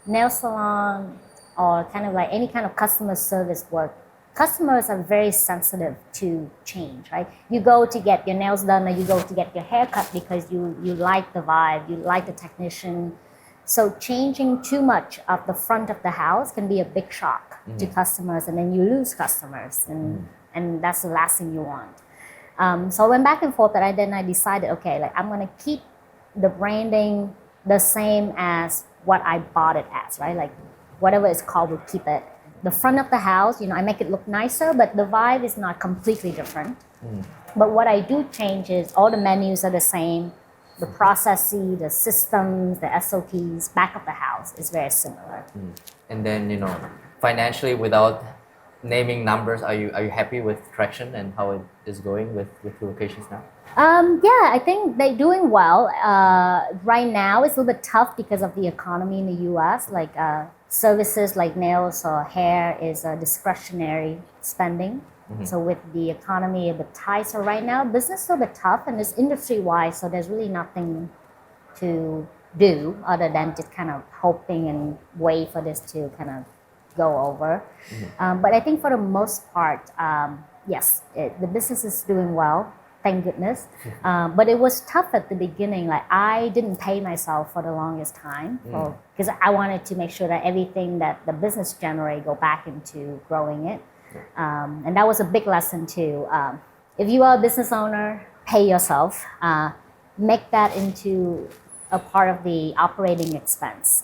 Nail salon or kind of like any kind of customer service work, customers are very sensitive to change, right? You go to get your nails done or you go to get your hair cut because you like the vibe, you like the technician. So changing too much of the front of the house can be a big shock to customers, and then you lose customers, and that's the last thing you want. So I went back and forth, but then I decided, okay, like I'm gonna keep the branding the same as what I bought it as, right? Like whatever it's called, we'll keep it. The front of the house, you know, I make it look nicer, but the vibe is not completely different. But what I do change is all the menus are the same. The processes, the systems, the SOPs, back of the house is very similar. And then, you know, financially, without naming numbers, are you happy with traction and how it is going with 2 locations now? Yeah, I think they're doing well. Right now, it's a little bit tough because of the economy in the U.S. Like services like nails or hair is a discretionary spending. So with the economy a bit tight, so right now business is a bit tough and it's industry-wide, so there's really nothing to do other than just kind of hoping and wait for this to kind of go over. But I think for the most part, yes, the business is doing well, thank goodness. But it was tough at the beginning. Like I didn't pay myself for the longest time because I wanted to make sure that everything that the business generate go back into growing it. And that was a big lesson too. If you are a business owner, pay yourself. Make that into a part of the operating expense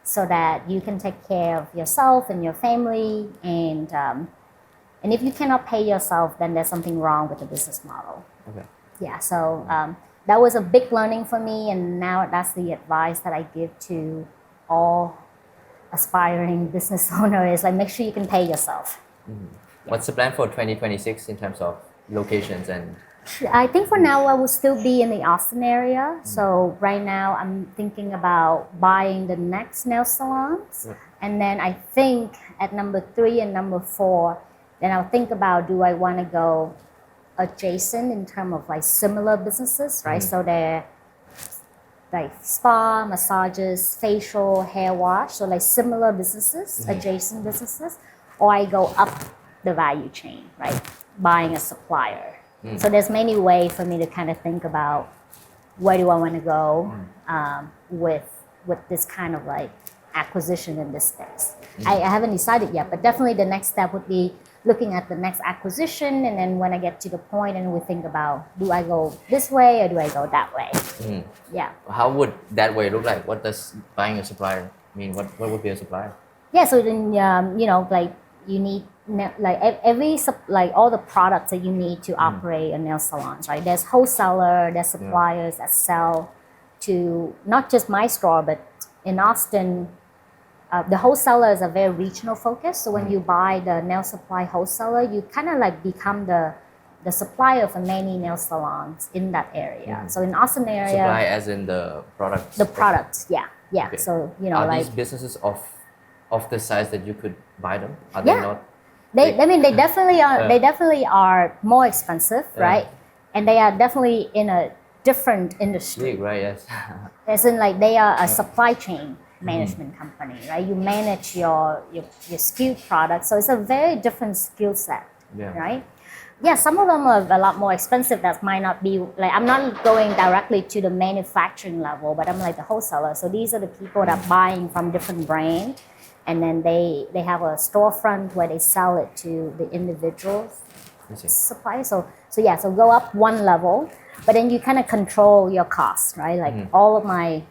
so that you can take care of yourself and your family. And if you cannot pay yourself, then there's something wrong with the business model. Okay. Yeah, so that was a big learning for me. And now that's the advice that I give to all aspiring business owner is like make sure you can pay yourself. What's the plan for 2026 in terms of locations and? I think for now I will still be in the Austin area. So right now I'm thinking about buying the next nail salons, and then I think at number 3 and number 4, then I'll think about do I want to go adjacent in terms of like similar businesses, right? So they're like spa, massages, facial, hair wash, so like similar businesses, adjacent businesses, or I go up the value chain, right? Buying a supplier. So there's many ways for me to kind of think about where do I want to go with this kind of like acquisition in this space. I haven't decided yet, but definitely the next step would be looking at the next acquisition, and then when I get to the point and we think about do I go this way or do I go that way? Yeah. How would that way look like? What does buying a supplier mean? What would be a supplier? Yeah, so then you know, like you need like like all the products that you need to operate a nail salons, right? There's wholesaler, there's suppliers that sell to not just my store, but in Austin, the wholesalers are very regional focused. So when you buy the nail supply wholesaler, you kind of like become the supplier for many nail salons in that area. So in Austin area, Supply as in the products. the products, yeah. Okay. So you know, are like these businesses of the size that you could buy them? Are they not? I mean, they definitely are. They definitely are more expensive, right? And they are definitely in a different industry. Big, right? Yes. As in, like they are a supply chain. management company, right? You manage your skilled products, so it's a very different skill set, right? Yeah, some of them are a lot more expensive. That might not be like, I'm not going directly to the manufacturing level, but I'm like the wholesaler. So these are the people that are buying from different brands, and then they have a storefront where they sell it to the individuals suppliers. So go up one level, but then you kind of control your costs, right? Like all of my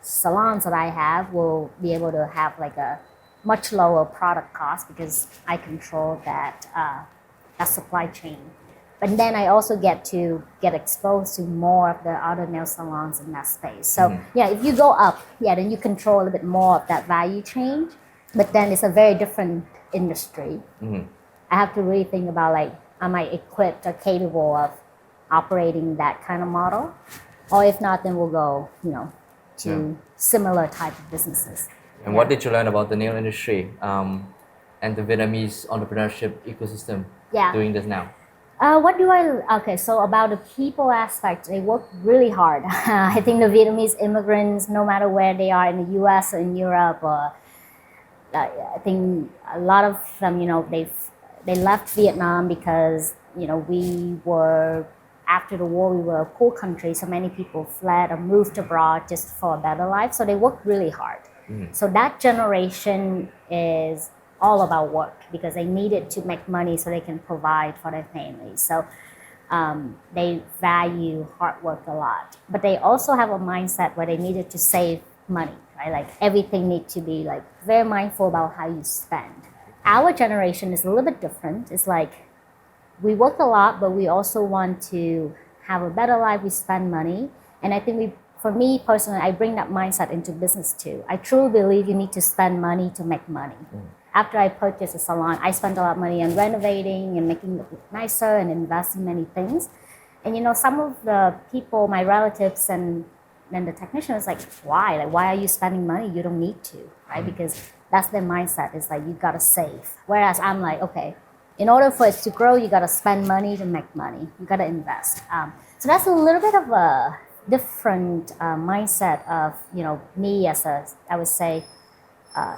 salons that I have will be able to have like a much lower product cost because I control that supply chain. But then I also get exposed to more of the other nail salons in that space. So if you go up, then you control a little bit more of that value chain. But then it's a very different industry. I have to really think about like, am I equipped or capable of operating that kind of model? Or if not, then we'll go, to similar type of businesses. And what did you learn about the nail industry and the Vietnamese entrepreneurship ecosystem doing this now? So about the people aspect, they work really hard. I think the Vietnamese immigrants, no matter where they are in the US or in Europe, I think a lot of them, they left Vietnam because, after the war, we were a poor country, so many people fled or moved abroad just for a better life. So they worked really hard. So that generation is all about work because they needed to make money so they can provide for their families. So they value hard work a lot. But they also have a mindset where they needed to save money, right? Like everything needs to be like very mindful about how you spend. Our generation is a little bit different. It's like we work a lot, but we also want to have a better life. We spend money. And I think for me personally, I bring that mindset into business too. I truly believe you need to spend money to make money. After I purchased a salon, I spent a lot of money on renovating and making it look nicer and invest in many things. And some of the people, my relatives and the technicians, like, why? Like, why are you spending money? You don't need to, right? Because that's their mindset. It's like, you gotta save. Whereas I'm like, okay, in order for it to grow, you gotta spend money to make money. You gotta invest. So that's a little bit of a different mindset of, me as I would say,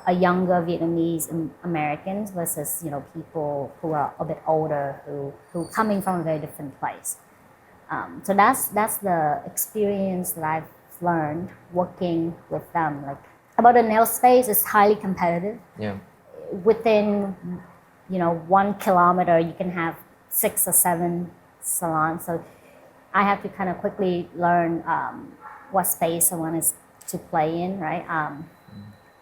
a younger Vietnamese-Americans versus, people who are a bit older, who coming from a very different place. So that's the experience that I've learned working with them. Like about the nail space, it's highly competitive. Within 1 kilometer, you can have 6 or 7 salons. So I have to kind of quickly learn what space I want to play in, right?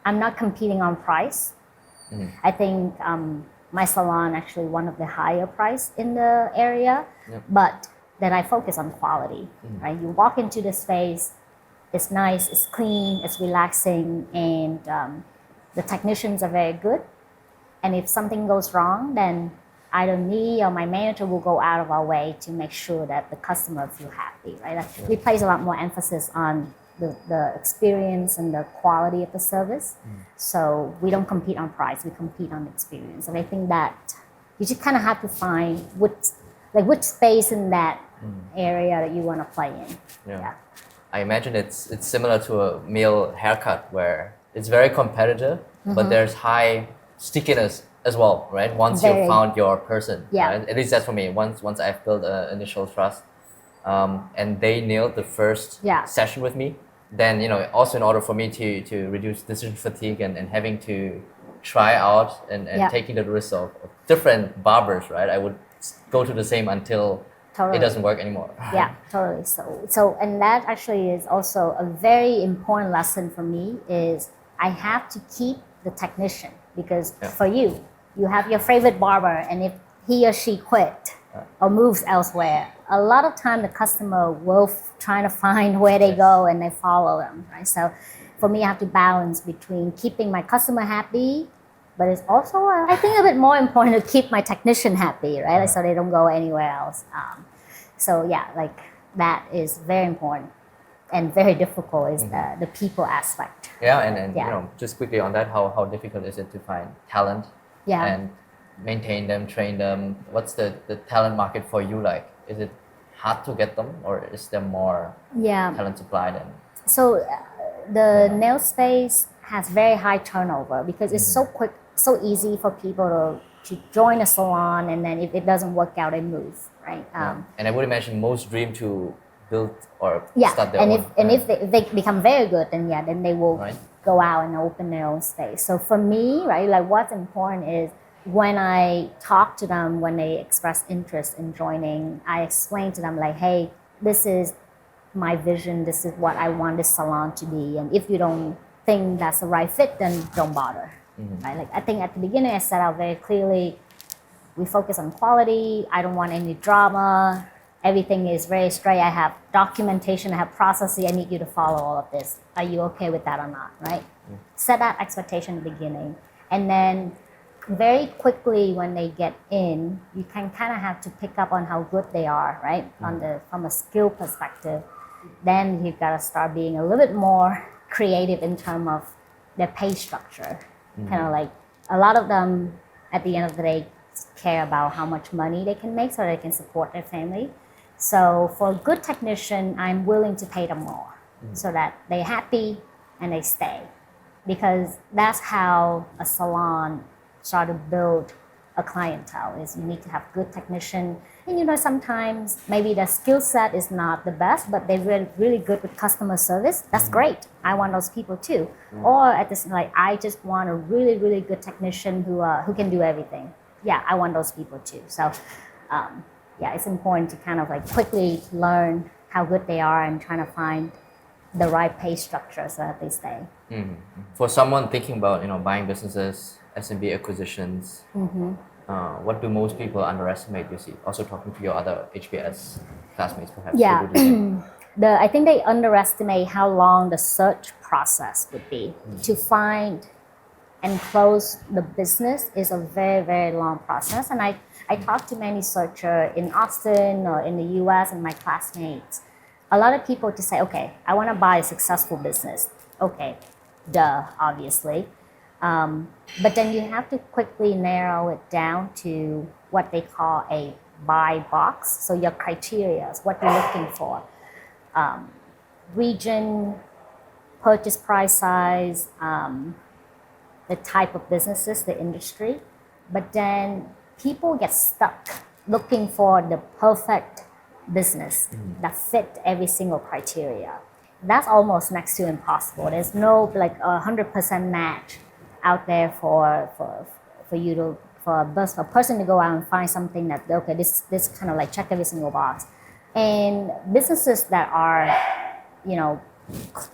I'm not competing on price. I think my salon actually one of the higher price in the area, but then I focus on quality, right? You walk into the space, it's nice, it's clean, it's relaxing, and the technicians are very good. And if something goes wrong, then either me or my manager will go out of our way to make sure that the customer feel happy, right? We place a lot more emphasis on the experience and the quality of the service. So we don't compete on price, we compete on experience. And I think that you just kind of have to find which space in that area that you want to play in. I imagine it's similar to a male haircut where it's very competitive, but there's high stickiness as well, right? Once you've found your person, right? At least that's for me. Once I've built an initial trust, and they nailed the first session with me, then also in order for me to reduce decision fatigue and having to try out and taking the risk of different barbers, right? I would go to the same until it doesn't work anymore. Totally. So and that actually is also a very important lesson for me is I have to keep the technician because for you have your favorite barber, and if he or she quit or moves elsewhere, a lot of time the customer will try to find where they go and they follow them, right? So for me, I have to balance between keeping my customer happy, but it's also, I think, a bit more important to keep my technician happy, right? So they don't go anywhere else. That is very important and very difficult is the people aspect. And just quickly on that, how difficult is it to find talent and maintain them, train them? What's the talent market for you like? Is it hard to get them, or is there more talent supply than? So the nail space has very high turnover because it's so quick, so easy for people to join a salon, and then if it doesn't work out, they move, right? And I would imagine most dream to build or Yeah, start their and own. if they become very good, then they will Right. go out and open their own space. So for me, right, like what's important is when I talk to them, when they express interest in joining, I explain to them like, hey, this is my vision, this is what I want this salon to be, and if you don't think that's the right fit, then don't bother. Right? Like I think at the beginning I set out very clearly, we focus on quality, I don't want any drama, everything is very straight, I have documentation, I have processes, I need you to follow all of this. Are you okay with that or not, right? Set that expectation at the beginning, and then very quickly when they get in, you can kind of have to pick up on how good they are, right? From a skill perspective. Then you've got to start being a little bit more creative in terms of their pay structure. Kind of like a lot of them at the end of the day care about how much money they can make so they can support their family. So for a good technician, I'm willing to pay them more so that they're happy and they stay, because that's how a salon start to build a clientele. Is you need to have good technician, and sometimes maybe their skill set is not the best, but they're really, really good with customer service. That's great. I want those people too. Or at this, like I just want a really, really good technician who can do everything. Yeah, I want those people too. So yeah, it's important to kind of like quickly learn how good they are and trying to find the right pay structure so that they stay. For someone thinking about buying businesses, SMB acquisitions, what do most people underestimate? You see, also talking to your other HBS classmates, perhaps. Yeah. What do you think? I think they underestimate how long the search process would be. To find and close the business is a very, very long process. And I talked to many searchers in Austin or in the US and my classmates. A lot of people to say, okay, I want to buy a successful business. Okay, duh, obviously. But then you have to quickly narrow it down to what they call a buy box. So your criteria, what you're looking for. Region, purchase price size, the type of businesses, the industry. But then people get stuck looking for the perfect business that fit every single criteria. That's almost next to impossible. There's no like 100% match out there for you to for a person to go out and find something that okay, this kind of like check every single box. And businesses that are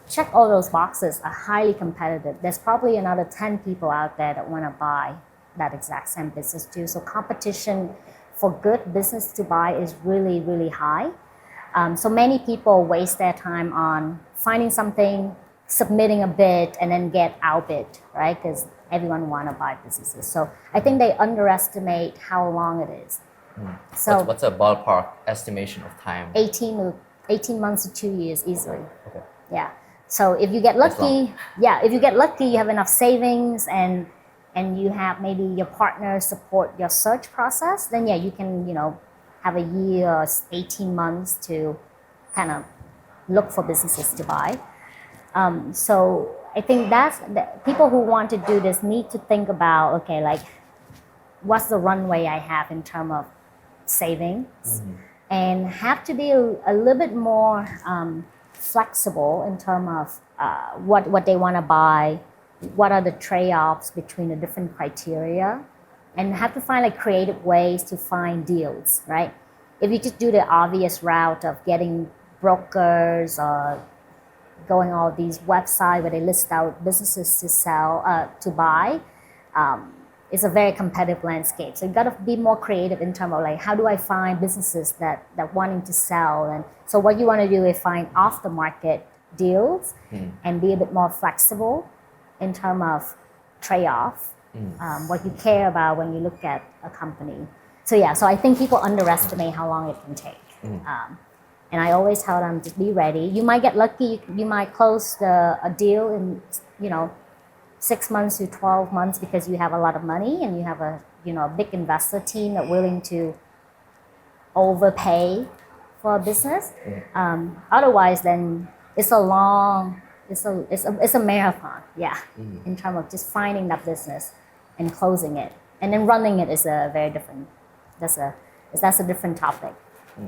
check all those boxes are highly competitive. There's probably another 10 people out there that want to buy that exact same business too. So competition for good business to buy is really, really high. So many people waste their time on finding something, submitting a bid, and then get outbid, right? Because everyone want to buy businesses. So I think they underestimate how long it is. So what's a ballpark estimation of time? 18 months to 2 years easily. Okay. Yeah. So if you get lucky, you have enough savings and you have maybe your partner support your search process, then yeah, you can, have a year or 18 months to kind of look for businesses to buy. So I think people who want to do this need to think about, okay, like what's the runway I have in terms of savings, and have to be a little bit more flexible in terms of what they want to buy, what are the trade-offs between the different criteria, and have to find like creative ways to find deals, right? If you just do the obvious route of getting brokers or going all these websites where they list out businesses to sell, to buy, it's a very competitive landscape. So you got to be more creative in terms of like, how do I find businesses that wanting to sell? And so what you want to do is find off the market deals and be a bit more flexible in terms of trade-off, what you care about when you look at a company. So yeah, so I think people underestimate how long it can take. And I always tell them, just be ready. You might get lucky, you might close a deal in 6 months to 12 months because you have a lot of money and you have a big investor team that's willing to overpay for a business. Otherwise, then it's a long it's a marathon, yeah, in terms of just finding that business and closing it, and then running it is a very different. That's a different topic.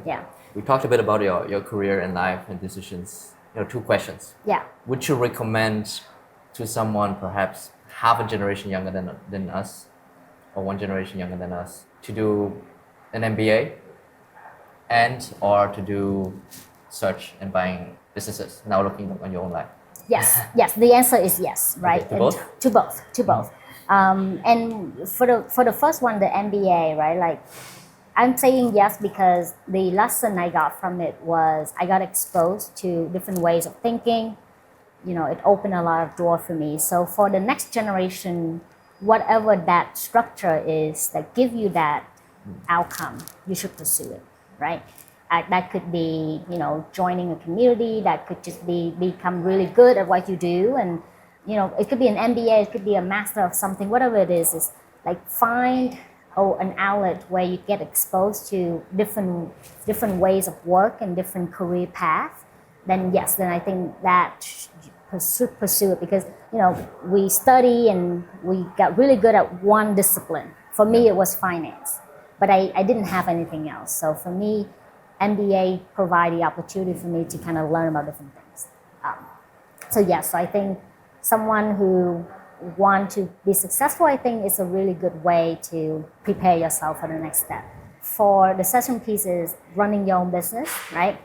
Yeah. We talked a bit about your career and life and decisions. Two questions. Yeah. Would you recommend to someone perhaps half a generation younger than us, or one generation younger than us, to do an MBA and or to do search and buying businesses, now looking on your own life? Yes. The answer is yes, right? Okay, to both? To both. And for the first one, the MBA, right? Like, I'm saying yes because the lesson I got from it was I got exposed to different ways of thinking. It opened a lot of doors for me. So for the next generation, whatever that structure is that give you that outcome, you should pursue it, right? That could be, joining a community. That could just be become really good at what you do, and it could be an MBA, it could be a master of something. Whatever it is like find an outlet where you get exposed to different ways of work and different career paths. Then yes, then I think that pursue it, because we study and we got really good at one discipline. For me, it was finance, but I didn't have anything else. So for me, MBA provided the opportunity for me to kind of learn about different things. So I think someone who want to be successful, I think it's a really good way to prepare yourself for the next step. For the second piece is running your own business, right?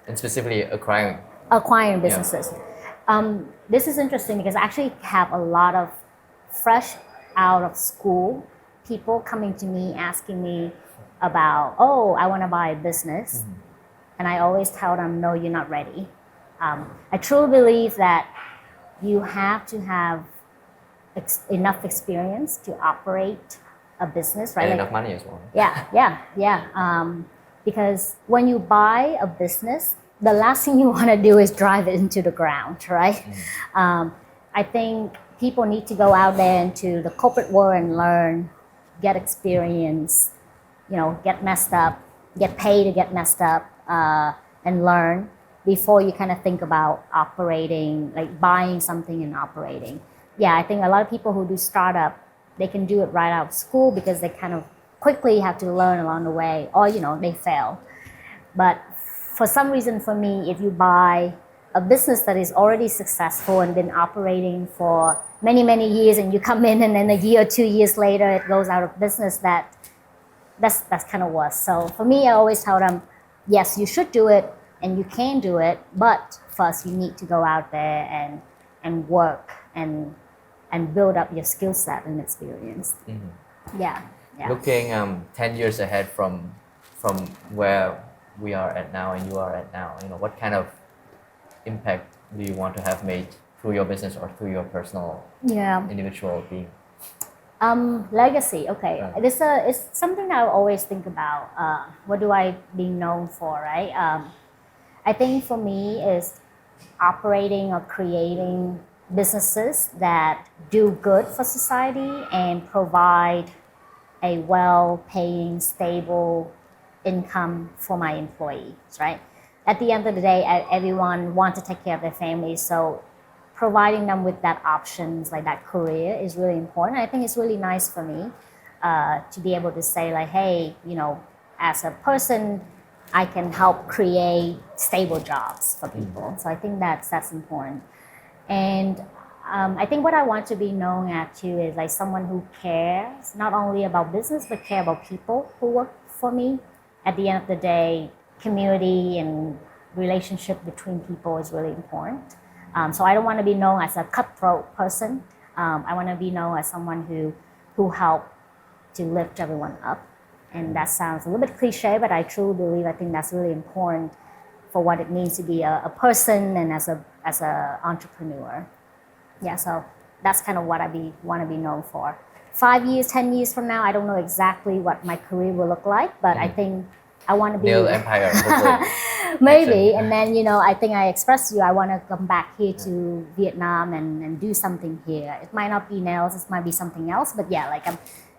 And specifically acquiring businesses. This is interesting because I actually have a lot of fresh out of school people coming to me asking me about, I want to buy a business. Mm-hmm. And I always tell them, no, you're not ready. I truly believe that you have to have enough experience to operate a business, right? And enough money as well. Yeah. Because when you buy a business, the last thing you want to do is drive it into the ground, right? I think people need to go out there into the corporate world and learn, get experience, get messed up, get paid to get messed up, and learn before you kind of think about operating, like buying something and operating. Yeah, I think a lot of people who do startup, they can do it right out of school because they kind of quickly have to learn along the way, or they fail. But for some reason, for me, if you buy a business that is already successful and been operating for many, many years, and you come in and then a year or 2 years later it goes out of business, that's kind of worse. So for me, I always tell them, yes, you should do it and you can do it, but first you need to go out there and work and build up your skill set and experience. Mm-hmm. Yeah. Looking 10 years ahead from where we are at now and you are at now, what kind of impact do you want to have made through your business or through your personal individual being? Legacy. Okay, it's something that I always think about. What do I be known for, right? I think for me is operating or creating businesses that do good for society and provide a well-paying, stable income for my employees, right? At the end of the day, everyone wants to take care of their families, so providing them with that options, like that career, is really important. I think it's really nice for me to be able to say like, hey, as a person, I can help create stable jobs for people. Mm-hmm. So I think that's important. And I think what I want to be known at too is like someone who cares not only about business but care about people who work for me. At the end of the day, community and relationship between people is really important. So I don't want to be known as a cutthroat person. I want to be known as someone who help to lift everyone up. And that sounds a little bit cliche, but I truly believe I think that's really important for what it means to be a person and as a entrepreneur. Yeah, so that's kind of what I want to be known for. 5 years, 10 years from now, I don't know exactly what my career will look like, but I think I want to be... Nail empire, hopefully. Maybe, and then, I think I expressed to you, I want to come back here to Vietnam and do something here. It might not be nails, it might be something else, but yeah,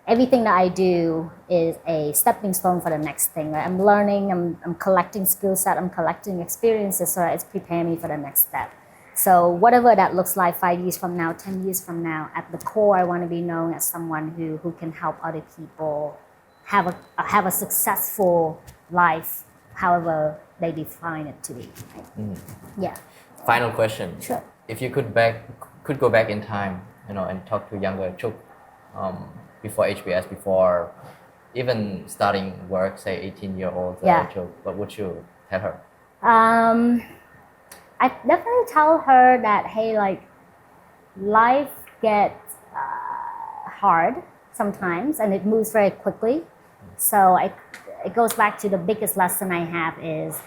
everything that I do is a stepping stone for the next thing. Right? I'm learning, I'm collecting skill set, I'm collecting experiences, so it's preparing me for the next step. So whatever that looks like 5 years from now, 10 years from now, at the core, I want to be known as someone who can help other people have a successful life, however they define it to be. Right? Yeah. Final question. Sure. If you could go back in time, and talk to younger Truc, before HBS, before even starting work, say 18-year-old Truc, what would you tell her? I definitely tell her that, hey, like, life gets hard sometimes and it moves very quickly. So it goes back to the biggest lesson I have is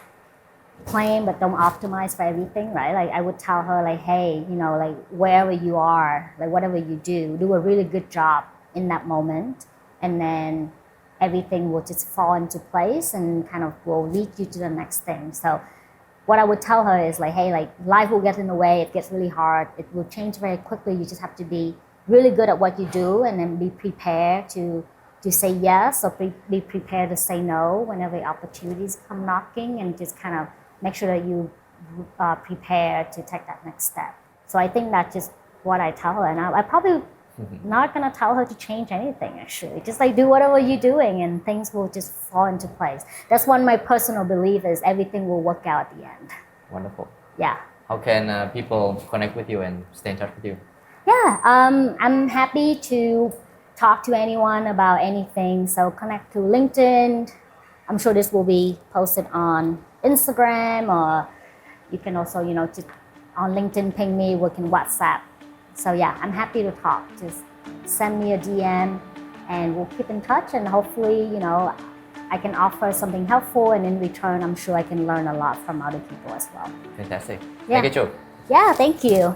plan but don't optimize for everything, right? Like I would tell her like, hey, like wherever you are, like whatever you do a really good job in that moment, and then everything will just fall into place and kind of will lead you to the next thing. So what I would tell her is like, hey, like life will get in the way, it gets really hard, it will change very quickly. You just have to be really good at what you do and then be prepared to say yes or be prepared to say no whenever opportunities come knocking, and just kind of make sure that you are prepared to take that next step. So I think that's just what I tell her, and I probably not gonna tell her to change anything actually. Just like do whatever you're doing and things will just fall into place. That's one of my personal belief is everything will work out at the end. Wonderful. Yeah. How can people connect with you and stay in touch with you? Yeah, I'm happy to talk to anyone about anything. So connect to LinkedIn. I'm sure this will be posted on Instagram, or you can also, just on LinkedIn ping me, we can WhatsApp. So yeah, I'm happy to talk. Just send me a DM and we'll keep in touch, and hopefully, I can offer something helpful, and in return, I'm sure I can learn a lot from other people as well. Fantastic. Yeah. Thank you, Truc. Yeah, thank you.